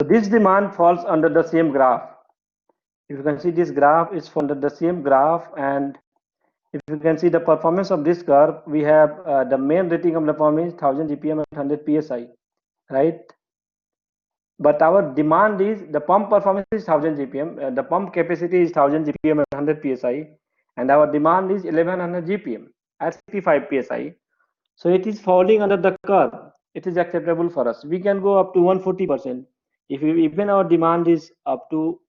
So this demand falls under the same graph. If you can see, this graph is under the same graph, and if you can see the performance of this curve, we have the main rating of the pump is 1000 GPM and 100 psi, right? But our demand is, the pump performance is 1000 GPM, the pump capacity is 1000 GPM and 100 psi, and our demand is 1100 GPM at 65 psi. So it is falling under the curve. It is acceptable for us. We can go up to 140%. If even our demand is up to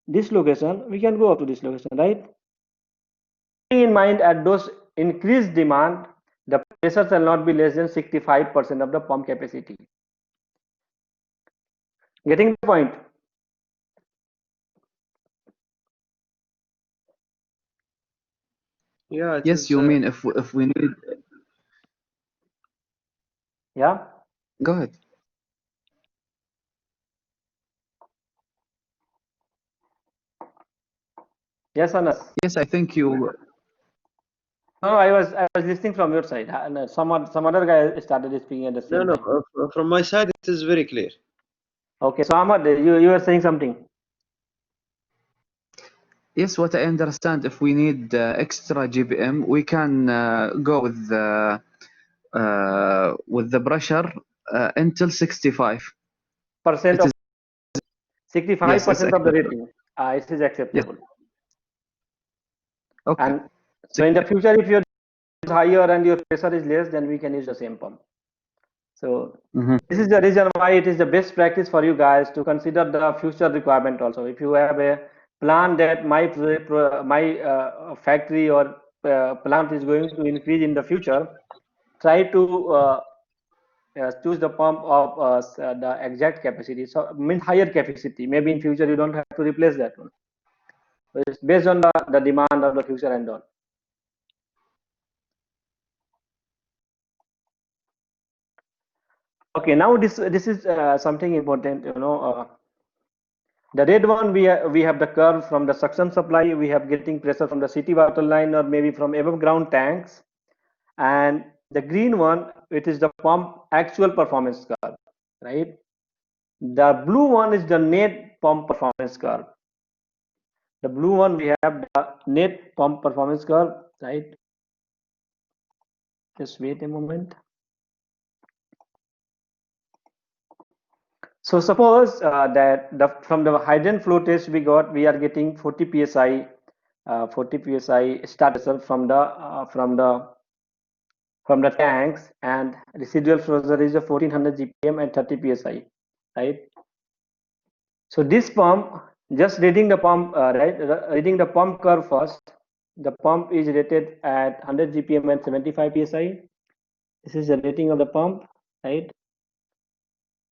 this location, we can go up to this location, right? In mind, at those increased demand, the pressure shall not be less than 65% of the pump capacity. Getting the point? Yeah. Yes, you mean if we need. Yeah. Go ahead. Yes, Anas. Yes, I think you. No, I was listening from your side. And some other guy started speaking at the same time. From my side, it is very clear. Okay, so Ahmad, you were saying something. Yes, what I understand, if we need extra GPM, we can go with the pressure until 65. Percent It of is 65% of the acceptable. rating. It is acceptable. Okay. And so in the future, if your is higher and your pressure is less, then we can use the same pump. So this is the reason why it is the best practice for you guys to consider the future requirement also. If you have a plan that my factory or plant is going to increase in the future, try to choose the pump of the exact capacity. So means higher capacity. Maybe in future you don't have to replace that one. So it's based on the demand of the future and all. Okay, now this is something important. The red one, we have the curve from the suction supply. We have getting pressure from the city water line or maybe from above ground tanks, and the green one, it is the pump actual performance curve, right? The blue one is the net pump performance curve. The blue one, we have the net pump performance curve, right? Just wait a moment. So suppose that from the hydrant flow test we are getting 40 psi, 40 psi start pressure from the tanks, and residual pressure is a 1400 GPM and 30 psi, right? So this pump, just reading the pump, right? Reading the pump curve first. The pump is rated at 100 GPM and 75 psi. This is the rating of the pump, right?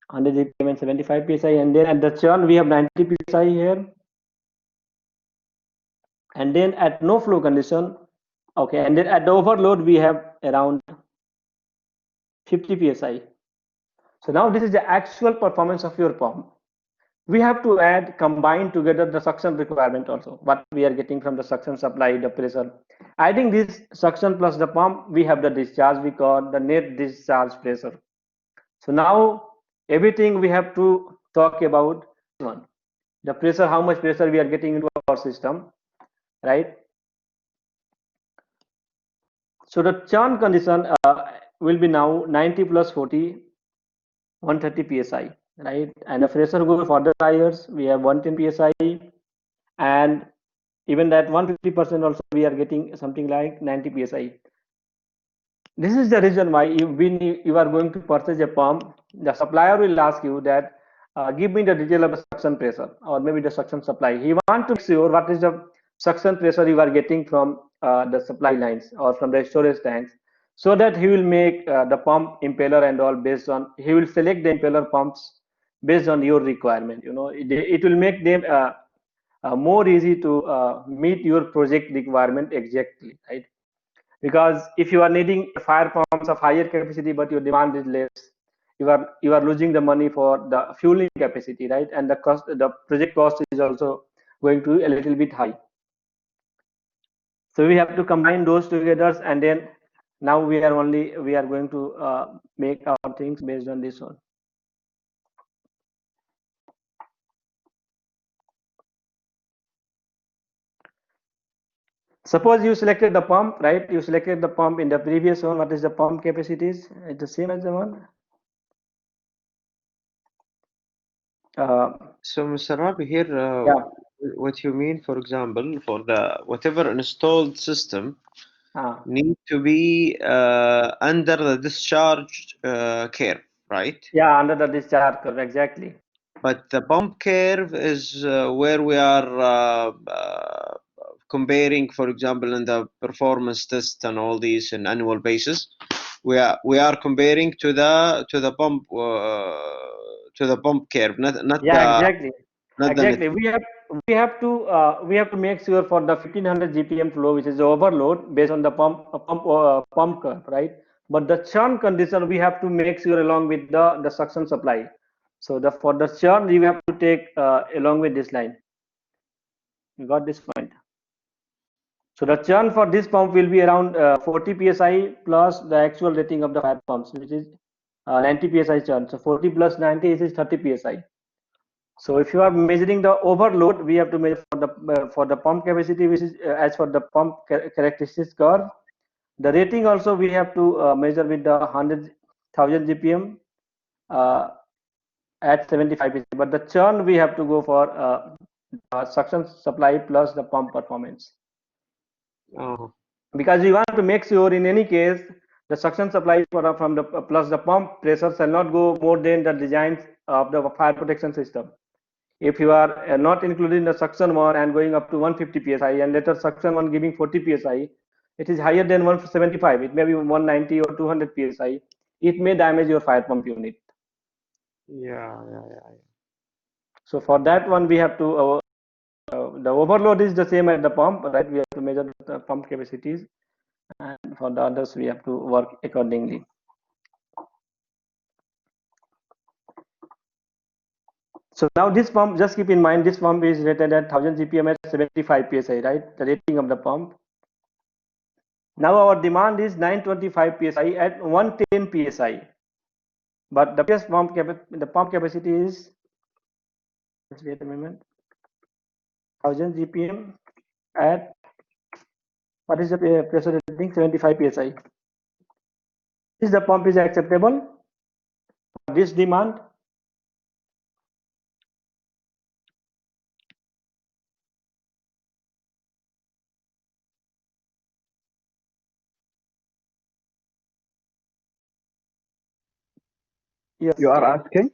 100 GPM and 75 psi, and then at the churn we have 90 psi here, and then at no flow condition, okay, and then at the overload we have around 50 psi. So now this is the actual performance of your pump. We have to add, combine together the suction requirement also, what we are getting from the suction supply, the pressure. Adding this suction plus the pump, we have the discharge, we call the net discharge pressure. So now everything we have to talk about one, the pressure, how much pressure we are getting into our system, right? So the churn condition will be now 90 plus 40, 130 psi, right? And the pressure goes further higher, we have 110 psi, and even that 150% also we are getting something like 90 psi. This is the reason why when you are going to purchase a pump, the supplier will ask you that give me the detail of the suction pressure or maybe the suction supply. He want to make sure what is the suction pressure you are getting from the supply lines or from the storage tanks, so that he will make the pump impeller and all based on, he will select the impeller pumps based on your requirement. You know, it will make them more easy to meet your project requirement exactly, right? Because if you are needing fire pumps of higher capacity but your demand is less, you are losing the money for the fueling capacity, right? And the project cost is also going to be a little bit high. So we have to combine those together, and then now we are going to make our things based on this one. Suppose you selected the pump, right? You selected the pump in the previous one. What is the pump capacities? It's the same as the one. So, Mr. Rabi, here, Yeah. what you mean, for example, for the whatever installed system Ah. need to be under the discharge curve, right? Yeah, under the discharge curve, exactly. But the bump curve is where we are comparing, for example, in the performance test and all these in annual basis. We are comparing to the bump curve, not Yeah, the exactly. not the net. Exactly. We have to make sure for the 1500 GPM flow, which is the overload based on the pump curve, right? But the churn condition we have to make sure along with the suction supply. So the for the churn you have to take along with this line. You got this point. So the churn for this pump will be around 40 psi plus the actual rating of the fire pumps, which is 90 psi churn. So 40 plus 90 is 30 psi. So if you are measuring the overload, we have to measure for the pump capacity, which is as for the pump characteristics curve. The rating also we have to measure with the 100,000 GPM at 75 psi. But the churn we have to go for suction supply plus the pump performance. Oh. Because we want to make sure in any case the suction supply from the plus the pump pressure shall not go more than the designs of the fire protection system. If you are not including the suction one and going up to 150 psi and later suction one giving 40 psi, it is higher than 175, it may be 190 or 200 psi, it may damage your fire pump unit. Yeah. So for that one we have to the overload is the same as the pump, right? We have to measure the pump capacities, and for the others we have to work accordingly. So now this pump, just keep in mind, this pump is rated at 1000 GPM at 75 psi, right? The rating of the pump. Now our demand is 925 psi at 110 psi, but the pump capacity is, just wait a moment, 1000 GPM at, what is the pressure rating? 75 psi. Is the pump is acceptable for this demand? Yes. You are asking?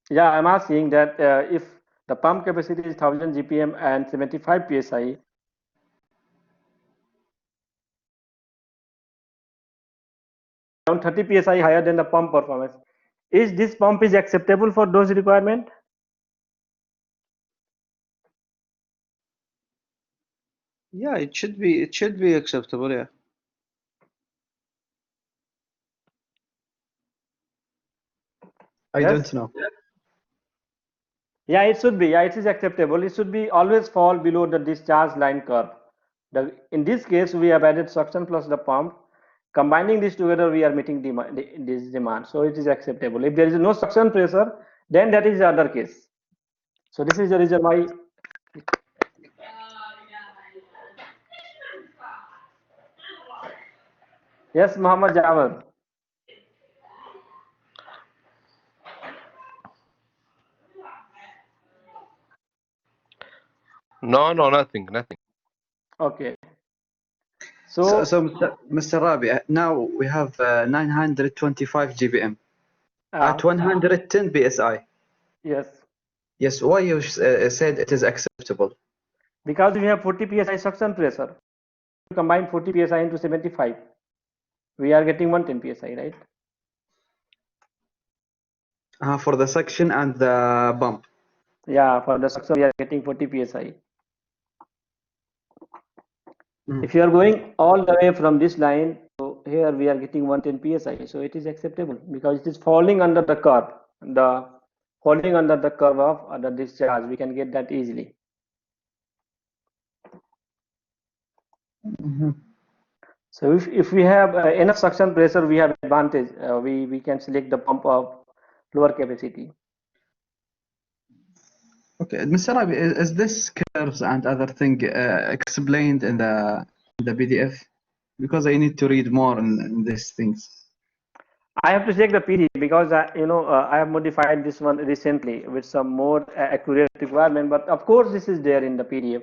Yeah, I'm asking that if the pump capacity is 1000 GPM and 75 psi, around 30 psi higher than the pump performance, is this pump is acceptable for those requirement? Yeah, it should be acceptable. Yeah. I Yes? don't know. Yeah, it should be. Yeah, it is acceptable. It should be always fall below the discharge line curve. In this case, we have added suction plus the pump. Combining this together, we are meeting this demand. So it is acceptable. If there is no suction pressure, then that is the other case. So this is the reason why. Yes, Muhammad Jawad. No, nothing. Okay. So, So, Mr. Rabi, now we have 925 GPM at uh, 110 PSI. yes, Yes, why you said it is acceptable? because we have 40 psi suction pressure. Combine 40 psi into 75. We are getting 110 psi, right? For the suction and the pump. Yeah, for the suction we are getting 40 psi. Mm. If you are going all the way from this line to here, we are getting 110 psi. So it is acceptable because it is falling under the curve. The falling under the curve of the discharge, we can get that easily. Mhm. So if we have enough suction pressure, we have advantage. We can select the pump of lower capacity. Okay, Mr. Rabi, is this curves and other thing explained in the PDF? Because I need to read more in these things. I have to check the PDF because I have modified this one recently with some more accurate requirement. But of course, this is there in the PDF.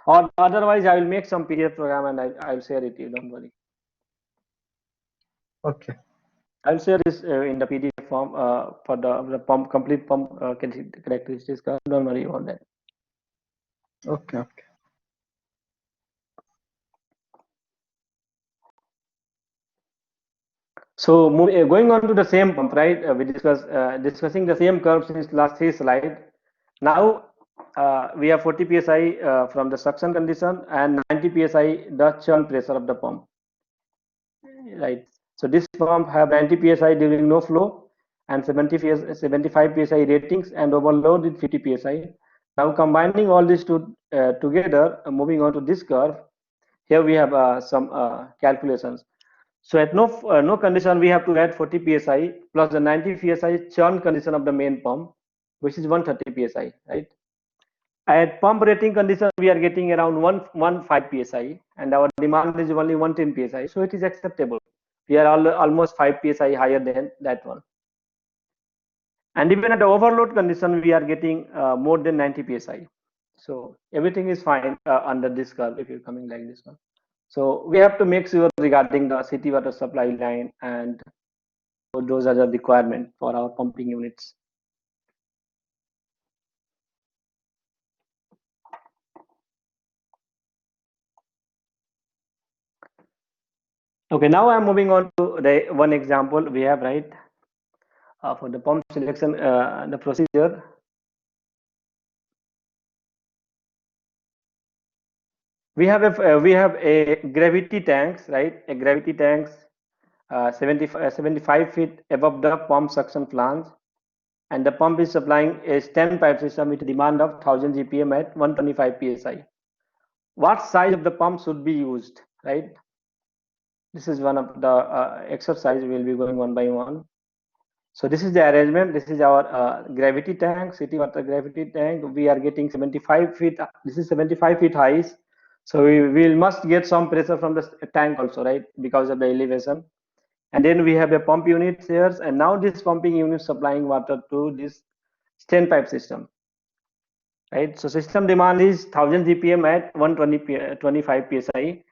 Or otherwise, I will make some PDF program and I'll share it to you. Don't worry. Okay. I'll share this in the PDF form for the pump complete pump characteristics. Don't worry about that. Okay. Okay. So going on to the same pump, right? We discussing the same curve since last 3 slide. Now we have 40 psi from the suction condition and 90 psi the churn pressure of the pump, right? So this pump have 90 psi during no flow and 75 psi ratings and overload with 50 psi. Now combining all these two together, moving on to this curve, here we have some calculations. So at no condition we have to add 40 psi plus the 90 psi churn condition of the main pump, which is 130 psi, right? At pump rating condition we are getting around 115 psi and our demand is only 110 psi, so it is acceptable. We are almost 5 psi higher than that one. And even at the overload condition we are getting more than 90 psi. So everything is fine under this curve if you're coming like this one. So we have to make sure regarding the city water supply line, and those are the requirement for our pumping units. Okay, now I'm moving on to the one example we have, right? For the pump selection, the procedure. We have a gravity tanks, right? A gravity tanks 75 feet above the pump suction flange, and the pump is supplying a stem pipe system with a demand of 1000 GPM at 125 psi. What size of the pump should be used, right? This is one of the exercise we'll be going one by one. So this is the arrangement. This is our gravity tank, city water gravity tank. We are getting 75 feet. This is 75 feet high. So we must get some pressure from the tank also, right? Because of the elevation. And then we have a pump unit here. And now this pumping unit supplying water to this standpipe system, right? So system demand is 1000 GPM at 125 psi.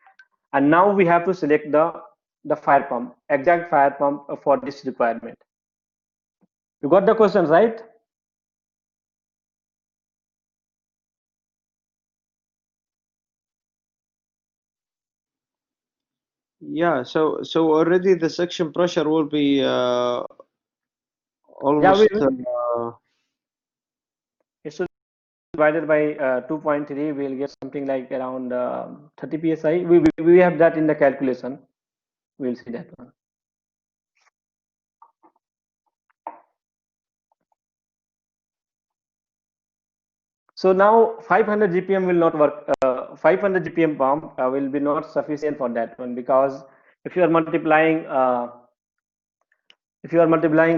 And now we have to select the fire pump, exact fire pump for this requirement. You got the question, right? Yeah, so already the suction pressure will be Yeah, almost it should be divided by 2.3. We'll get something like around 30 psi. We have that in the calculation. We'll see that one. So now 500 GPM will not work. 500 GPM pump will be not sufficient for that one, because if you are multiplying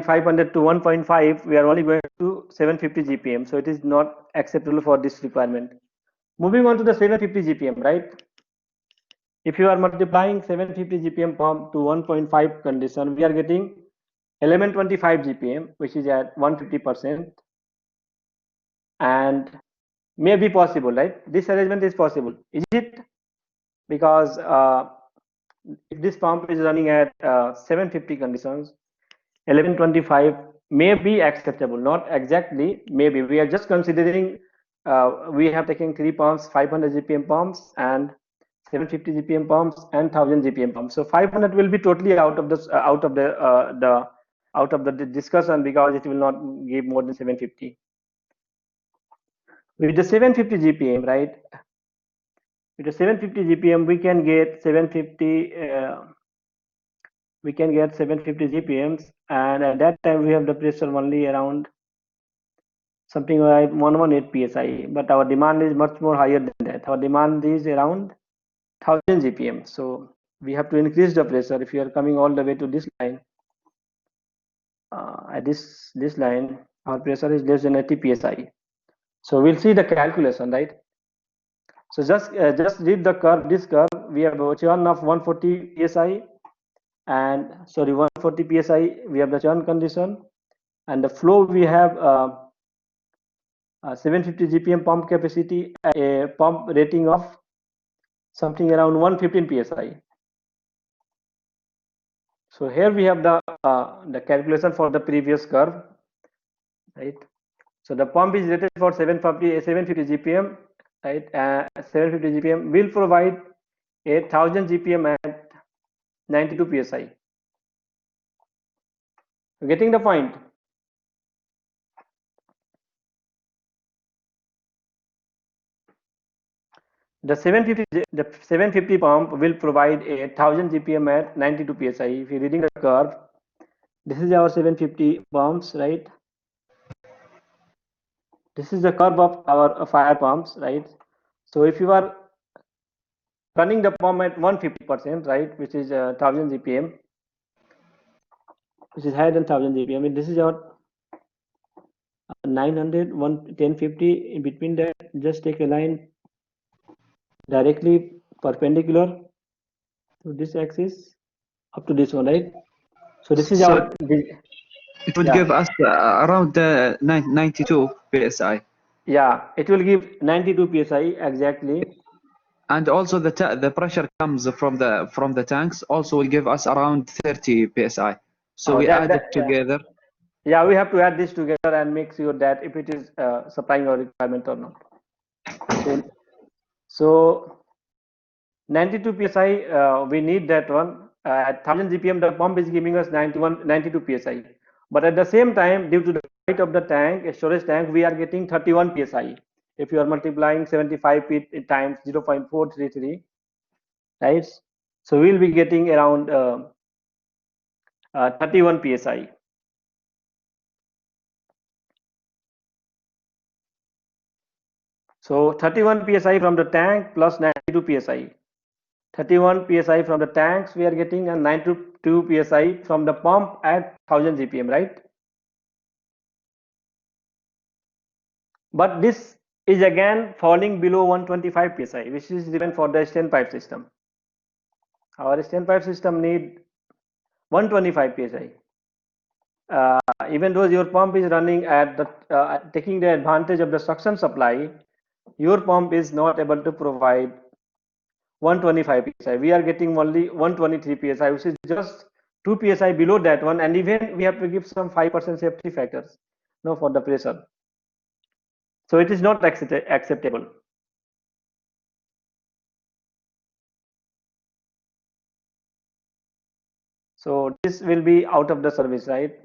500 to 1.5, we are only going to 750 GPM. So it is not acceptable for this requirement. Moving on to the 750 GPM, right? If you are multiplying 750 GPM pump to 1.5 condition, we are getting 1125 GPM, which is at 150%, and may be possible, right? This arrangement is possible. Is it? because if this pump is running at 750 conditions, 1125 may be acceptable, not exactly, maybe. We are just considering, we have taken 3 pumps, 500 GPM pumps and 750 GPM pumps and 1000 GPM pumps. So 500 will be totally out of this, out of the discussion, because it will not give more than 750. With the 750 GPM, right? With the 750 GPM, we can get 750. We can get 750 GPMs, and at that time we have the pressure only around something like 118 psi. But our demand is much more higher than that. Our demand is around 1000 GPM. So we have to increase the pressure. If you are coming all the way to this line, at this line, our pressure is less than 80 psi. So we'll see the calculation, right? So just read the curve. This curve, we have a churn of 140 psi, and sorry, 140 psi. We have the churn condition, and the flow we have 750 GPM pump capacity, a pump rating of something around 115 psi. So here we have the calculation for the previous curve, right? So the pump is rated for 750 GPM, right? 750 GPM will provide 1000 GPM at 92 psi. Getting the point? The 750 pump will provide 1000 GPM at 92 psi. If you're reading the curve, this is our 750 pumps, right? This is the curve of our fire pumps, right? So if you are running the pump at 150%, right, which is 1000 GPM, which is higher than 1000 GPM, and this is our 900, 1050. In between that, just take a line directly perpendicular to this axis up to this one, right? So this is our. It will Yeah. give us around 92 psi. Yeah, it will give 92 psi exactly. And also the pressure comes from the tanks also will give us around 30 psi. So we add it together. Yeah, we have to add this together and make sure that if it is supplying our requirement or not. So 92 psi, we need that one. At 1000 GPM, the pump is giving us 92 psi. But at the same time, due to the height of the tank, a storage tank, we are getting 31 psi. If you are multiplying 75 feet times 0.433, right? So we'll be getting around 31 psi. So 31 psi from the tank plus 92 psi. 31 psi from the tanks we are getting, and 92 psi from the pump at 1000 GPM, right? But this is again falling below 125 psi, which is given for the standpipe system. Our standpipe system need 125 psi. Even though your pump is running at the taking the advantage of the suction supply, your pump is not able to provide 125 psi. We are getting only 123 psi, which is just 2 psi below that one, and even we have to give some 5% safety factors, no, for the pressure. So it is not acceptable. So this will be out of the service, right?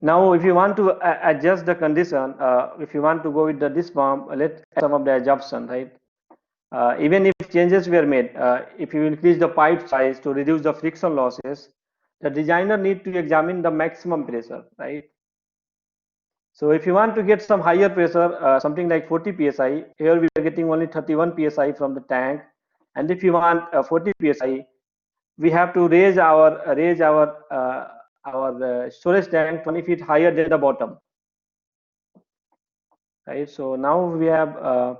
Now, if you want to adjust the condition, if you want to go with this pump, let's some of the assumption, right? Even if changes were made, if you increase the pipe size to reduce the friction losses, the designer need to examine the maximum pressure, right? So if you want to get some higher pressure, something like 40 psi, here we are getting only 31 psi from the tank, and if you want 40 psi, we have to raise our storage tank 20 feet higher than the bottom, right? So now we have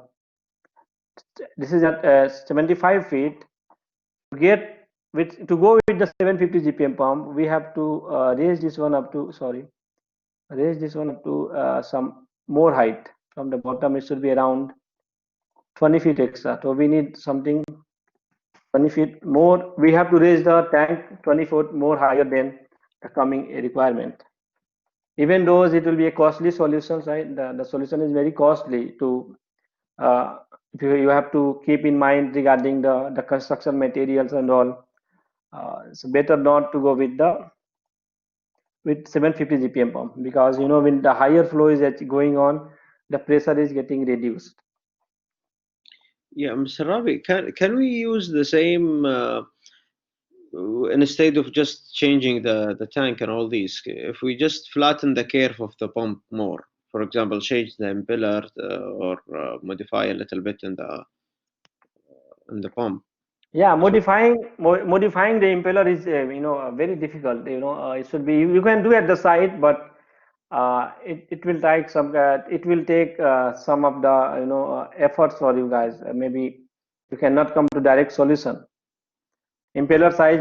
this is at 75 feet. To go with the 750 GPM pump, we have to raise this one up to some more height from the bottom. It should be around 20 feet extra. So we need something 20 feet more. We have to raise the tank 20 foot more higher than the coming requirement. Even though it will be a costly solution, right? The solution is very costly to you have to keep in mind regarding the construction materials and all. So better not to go with the with 750 GPM pump, because when the higher flow is going on, the pressure is getting reduced. Yeah, Mr. Rabi, can we use the same instead of just changing the tank and all these? If we just flatten the curve of the pump more, for example, change the impeller or modify a little bit in the pump. Yeah, modifying the impeller is very difficult. It should be, you can do at the site, but it will take some some of the efforts for you guys. Maybe you cannot come to direct solution. Impeller size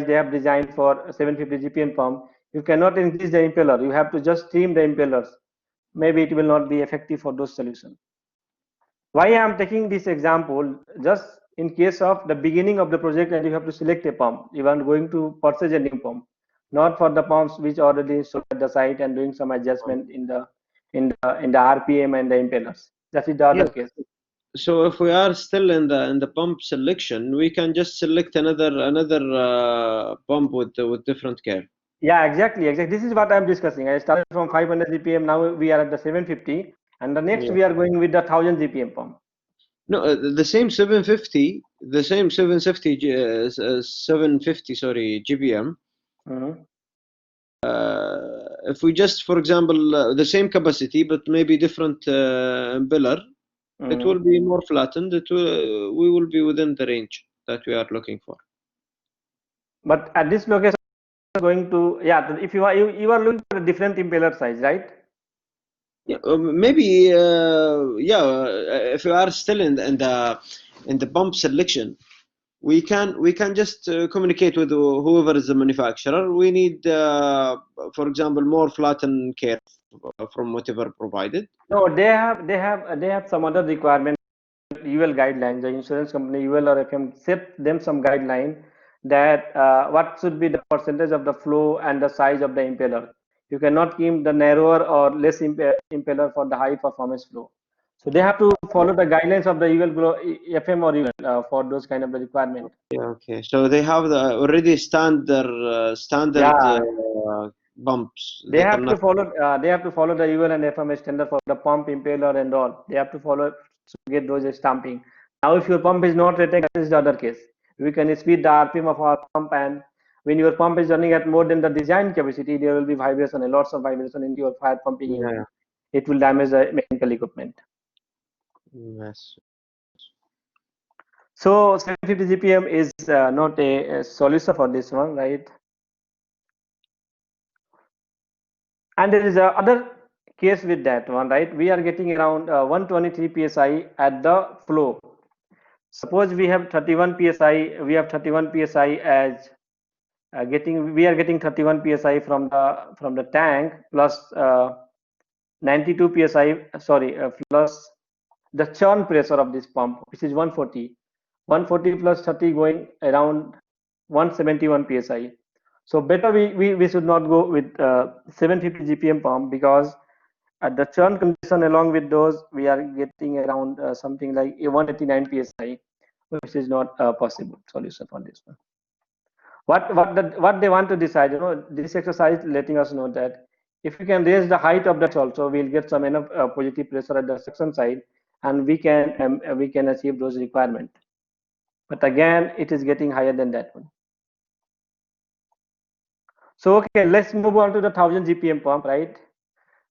they have designed for 750 GPM pump. You cannot increase the impeller. You have to just trim the impellers. Maybe it will not be effective for those solutions. Why I am taking this example? Just in case of the beginning of the project and you have to select a pump, you are going to purchase a new pump, not for the pumps which already installed at the site and doing some adjustment in the RPM and the impellers. That is the other case. So if we are still in the pump selection, we can just select another pump with different curve. Yeah, exactly. This is what I'm discussing. I started from 500 GPM. Now we are at the 750, and the next we are going with the 1000 GPM pump. No, the same 750, the same 750, sorry, GPM. If we just, for example, the same capacity but maybe different impeller, it will be more flattened. We will be within the range that we are looking for. But at this location, going to if you are looking for a different impeller size, right? Yeah, maybe if you are still in the pump selection, we can just communicate with whoever is the manufacturer. We need, for example, more flattened curve from whatever provided. No, they have some other requirement. UL guidelines. The insurance company UL or FM set them some guideline that what should be the percentage of the flow and the size of the impeller. You cannot keep the narrower or less impeller for the high performance flow. So they have to follow the guidelines of the UL FM or UL for those kind of the requirement. Yeah, okay. So they have the already standard bumps. They have to follow. They have to follow the UL and FM standard for the pump, impeller, and all. They have to follow to get those stamping. Now, if your pump is not rated, that is the other case. We can speed the RPM of our pump, and when your pump is running at more than the design capacity, there will be vibration and lots of vibration into your fire pumping unit. It will damage the mechanical equipment. Yes. So 750 GPM is not a solution for this one, right? And there is a other case with that one, right? We are getting around 123 psi at the flow. Suppose we have 31 psi. We have 31 psi as we are getting 31 psi from the tank plus 92 psi. Sorry, plus the churn pressure of this pump, which is 140. 140 plus 30 going around 171 psi. So better we should not go with 750 GPM pump, because at the churn condition along with those we are getting around something like 189 psi, which is not a possible solution for this one. What they want to decide, this exercise letting us know that if we can raise the height of that also, we'll get some enough positive pressure at the suction side, and we can achieve those requirements. But again, it is getting higher than that one. So okay, let's move on to the 1000 GPM pump, right?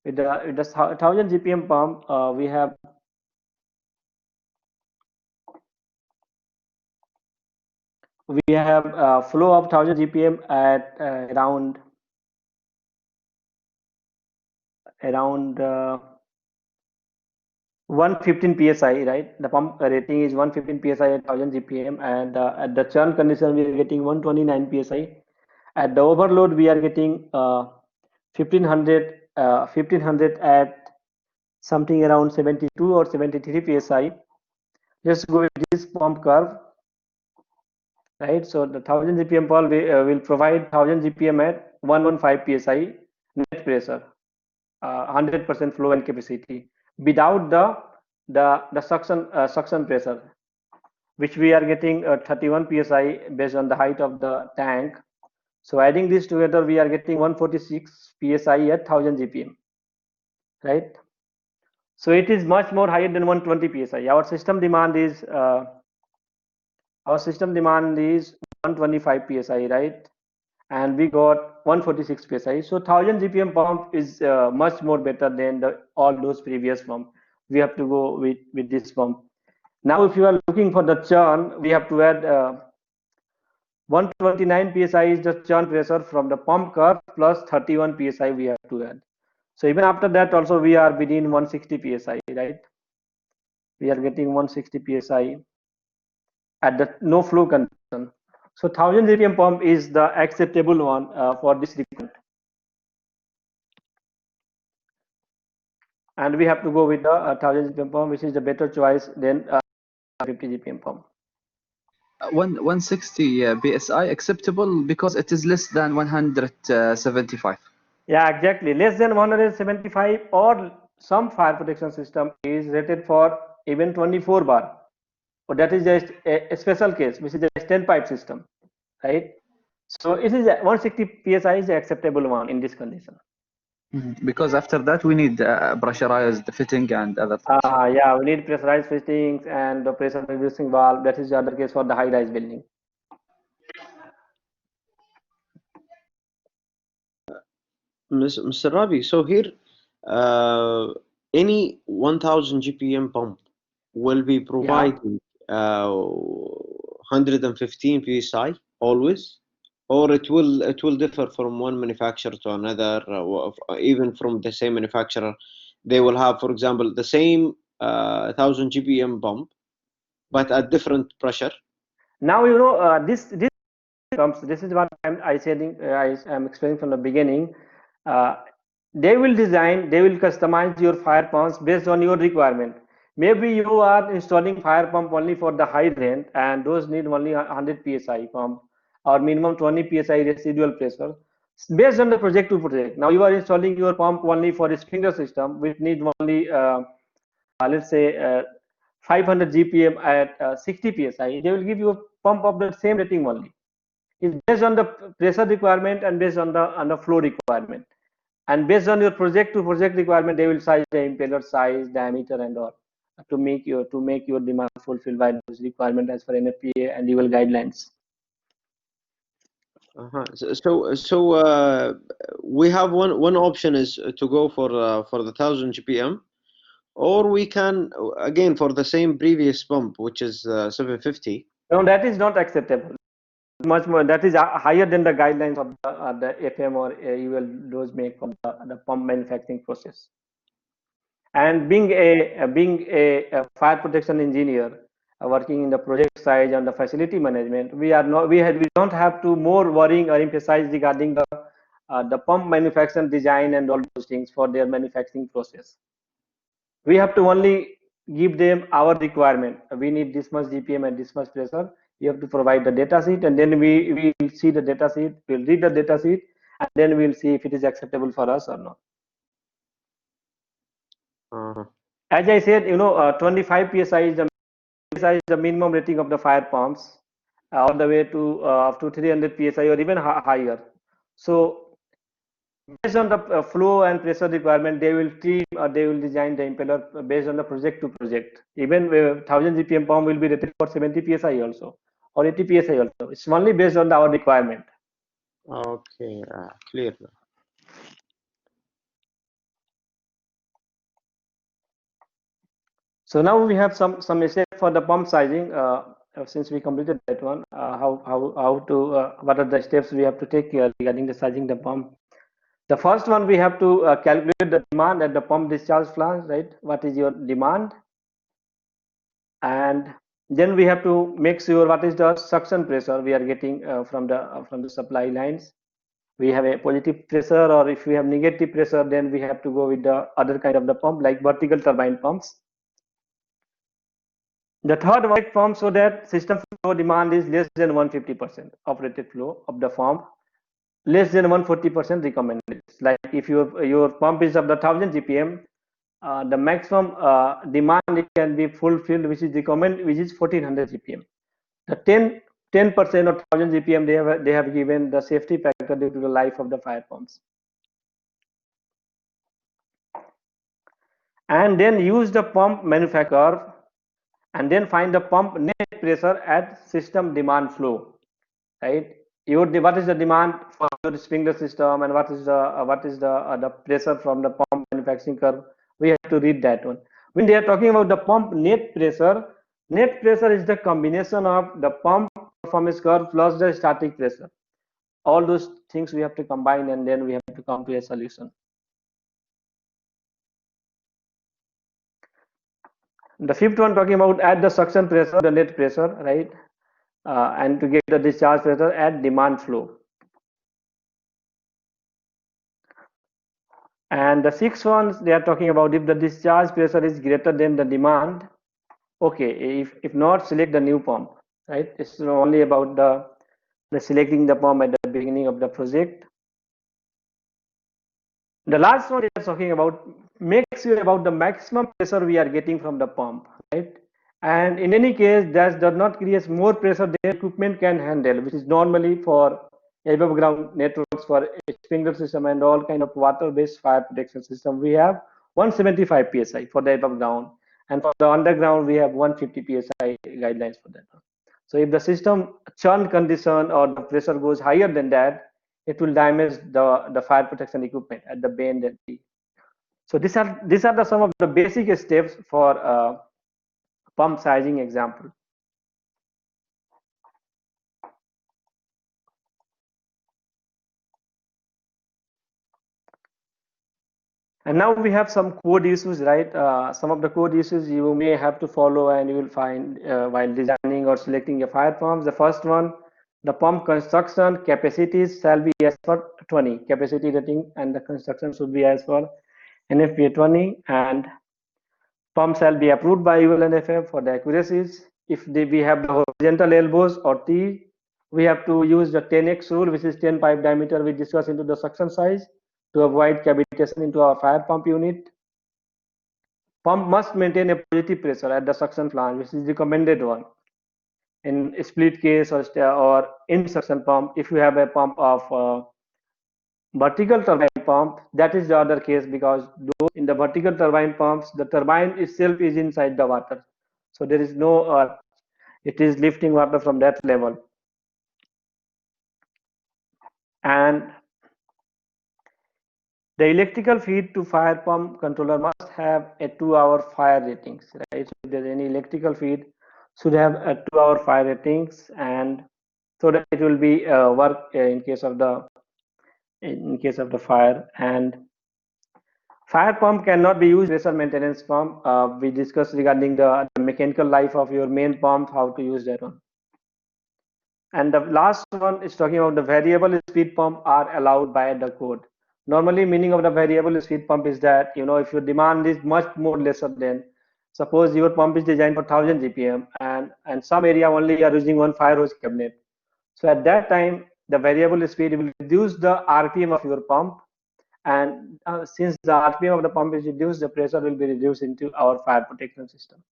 With the 1000 GPM pump, we have flow of 1000 GPM at around 115 psi, right? The pump rating is 115 psi at 1000 GPM, and at the churn condition we are getting 129 psi. At the overload we are getting 1500 at something around 72 or 73 psi, Just go with this pump curve, right? So the 1000 GPM pump will provide 1000 GPM at 115 psi net pressure, 100% flow and capacity without the suction pressure, which we are getting 31 psi based on the height of the tank. So adding this together, we are getting 146 psi at 1000 GPM, right? So it is much more higher than 120 psi. Our system demand is 125 psi, right? And we got 146 psi. So 1000 GPM pump is much more better than all those previous pump. We have to go with this pump. Now, if you are looking for the churn, we have to add 129 psi is the churn pressure from the pump curve plus 31 psi we have to add. So even after that also we are within 160 psi, right? We are getting 160 psi at the no flow condition. So 1000 GPM pump is the acceptable one for this requirement. And we have to go with the 1000 GPM pump, which is the better choice than 50 GPM pump. 160 psi acceptable because it is less than 175. Yeah, exactly. Less than 175, or some fire protection system is rated for even 24 bar. But that is just a special case, which is a standpipe system, right? So it is 160 psi is the acceptable one in this condition. Because after that we need pressurized fitting and other things. Yeah, we need pressurized fittings and the pressure reducing valve. That is the other case for the high-rise building. Mr. Rabi, so here any 1000 GPM pump will be providing 115 psi always, or it will differ from one manufacturer to another, even from the same manufacturer. They will have, for example, the same 1000 GPM pump, but at different pressure. Now this comes. This is what I am explaining from the beginning. They will customize your fire pumps based on your requirement. Maybe you are installing fire pump only for the high range, and those need only 100 psi pump or minimum 20 psi residual pressure. Based on the project to project. Now you are installing your pump only for a sprinkler system, which need only let's say 500 GPM at 60 psi. They will give you a pump of the same rating only. It's based on the pressure requirement and based on the flow requirement, and based on your project to project requirement, they will size the impeller size, diameter, and all to make your demand fulfilled by those requirement as per NFPA and legal guidelines. So we have one option is to go for the 1000 GPM, or we can again for the same previous pump, which is 750. No, that is not acceptable. Much more. That is higher than the guidelines of the FM or UL those make of the pump manufacturing process. And being a fire protection engineer working in the project side and the facility management, we don't have to more worrying or emphasize regarding the pump manufacturing design and all those things for their manufacturing process. We have to only give them our requirement. We need this much GPM and this much pressure. You have to provide the data sheet, and then we will see the data sheet. We'll read the data sheet, and then we'll see if it is acceptable for us or not. As I said, 25 psi is the minimum rating of the fire pumps, all the way to up to 300 psi or even higher. So based on the flow and pressure requirement, they will design the impeller based on the project to project. Even 1000 GPM pump will be rated for 70 psi also or 80 psi also. It's only based on our requirement. Okay, clear. So now we have some steps for the pump sizing. Since we completed that one, what are the steps we have to take regarding the sizing the pump? The first one, we have to calculate the demand at the pump discharge flange, right? What is your demand? And then we have to make sure what is the suction pressure we are getting from the supply lines. We have a positive pressure, or if we have negative pressure, then we have to go with the other kind of the pump like vertical turbine pumps. The third one form so that system flow demand is less than 150% operated flow of the pump, less than 140% recommended. Like if your pump is of the 1000 GPM, the maximum demand it can be fulfilled, which is recommended, which is 1400 GPM. The 10% of 1000 GPM they have given the safety factor due to the life of the fire pumps. And then use the pump manufacturer and then find the pump net pressure at system demand flow, right? What is the demand for your sprinkler system and what is the pressure from the pump manufacturing curve? We have to read that one. When they are talking about the pump net pressure is the combination of the pump performance curve plus the static pressure. All those things we have to combine and then we have to come to a solution. The fifth one talking about at the suction pressure, the net pressure, right? And to get the discharge pressure at demand flow. And the sixth ones they are talking about if the discharge pressure is greater than the demand, okay. If not, select the new pump, right? It's only about the selecting the pump at the beginning of the project. The last one is talking about make sure about the maximum pressure we are getting from the pump, right? And in any case, that does not create more pressure than equipment can handle, which is normally for above ground networks for a sprinkler system and all kind of water-based fire protection system. We have 175 psi for the above ground, and for the underground we have 150 psi guidelines for that. So if the system churn condition or the pressure goes higher than that, it will damage the fire protection equipment at the bend and peak. So these are the some of the basic steps for pump sizing example. And now we have some code issues, right? Some of the code issues you may have to follow and you will find while designing or selecting a fire pump. The first one, the pump construction capacities shall be as per 20 capacity rating, and the construction should be as per NFPA 20, and pump shall be approved by ULNFM for the accuracies. If we have the horizontal elbows or T, we have to use the 10x rule, which is 10 pipe diameter we discuss into the suction size to avoid cavitation into our fire pump unit. Pump must maintain a positive pressure at the suction flange, which is recommended one. In split case or in suction pump, if you have a pump of vertical turbine pump, that is the other case, because those in the vertical turbine pumps, the turbine itself is inside the water. So there is no, it is lifting water from that level. And the electrical feed to fire pump controller must have a 2-hour fire ratings, right? So if there's any electrical feed, should have a 2-hour fire ratings, and so that it will be work in case of the fire. And fire pump cannot be used pressure maintenance pump. We discussed regarding the mechanical life of your main pump, how to use that one. And the last one is talking about the variable speed pump are allowed by the code. Normally, meaning of the variable speed pump is that, if your demand is much more lesser than, suppose your pump is designed for 1000 GPM and some area only you are using one fire hose cabinet. So at that time, the variable speed will reduce the RPM of your pump, and since the RPM of the pump is reduced, the pressure will be reduced into our fire protection system.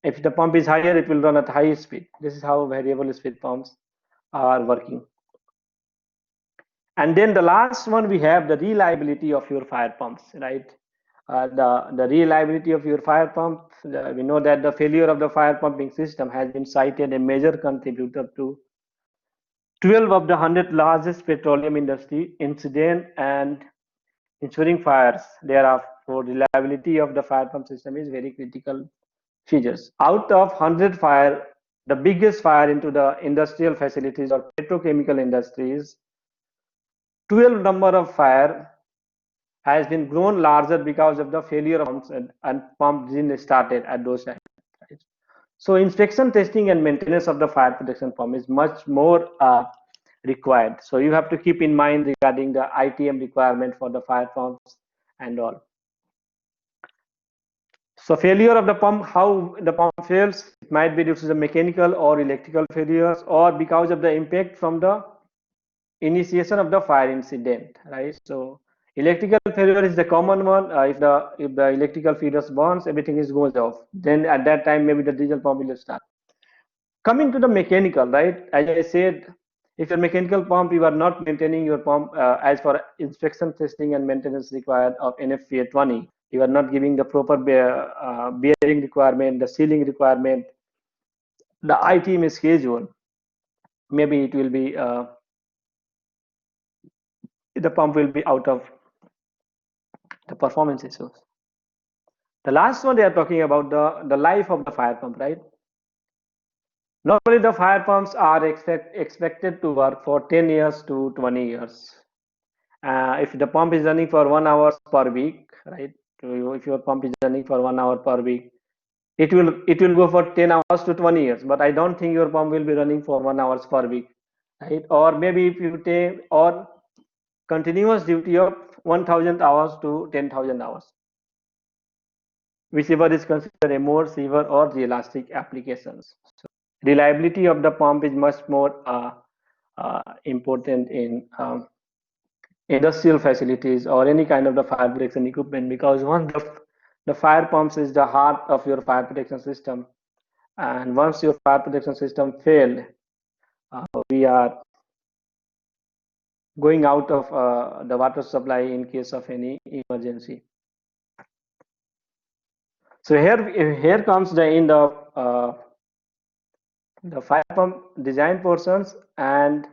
If the pump is higher, it will run at high speed. This is how variable speed pumps are working. And then the last one, we have the reliability of your fire pumps, right? The reliability of your fire pump, we know that the failure of the fire pumping system has been cited a major contributor to 12 of the 100 largest petroleum industry incident and ensuring fires. Therefore, reliability of the fire pump system is very critical features. Out of 100 fire, the biggest fire into the industrial facilities or petrochemical industries, 12 number of fire has been grown larger because of the failure of pumps and pump didn't started at those times. Right? So inspection, testing, and maintenance of the fire protection pump is much more required. So you have to keep in mind regarding the ITM requirement for the fire pumps and all. So failure of the pump, how the pump fails, it might be due to the mechanical or electrical failures, or because of the impact from the initiation of the fire incident, right? So electrical failure is the common one. If the electrical fuse burns, everything is goes off. Then at that time, maybe the diesel pump will start. Coming to the mechanical, right? As I said, if your mechanical pump, you are not maintaining your pump as for inspection, testing, and maintenance required of NFPA 20, you are not giving the proper bearing requirement, the sealing requirement, the ITM schedule, maybe it will be the pump will be out of the performance issues. The last one they are talking about the life of the fire pump, right? Normally the fire pumps are expected to work for 10 years to 20 years. If the pump is running for 1 hour per week, right? If your pump is running for 1 hour per week, it will go for 10 hours to 20 years. But I don't think your pump will be running for 1 hour per week, right? Or maybe if you take or continuous duty of 1,000 hours to 10,000 hours, whichever is considered a more severe or the elastic applications. So reliability of the pump is much more important in industrial facilities or any kind of the fire protection equipment, because once the fire pumps is the heart of your fire protection system, and once your fire protection system failed, we are going out of the water supply in case of any emergency. So here comes the end of the fire pump design portions, and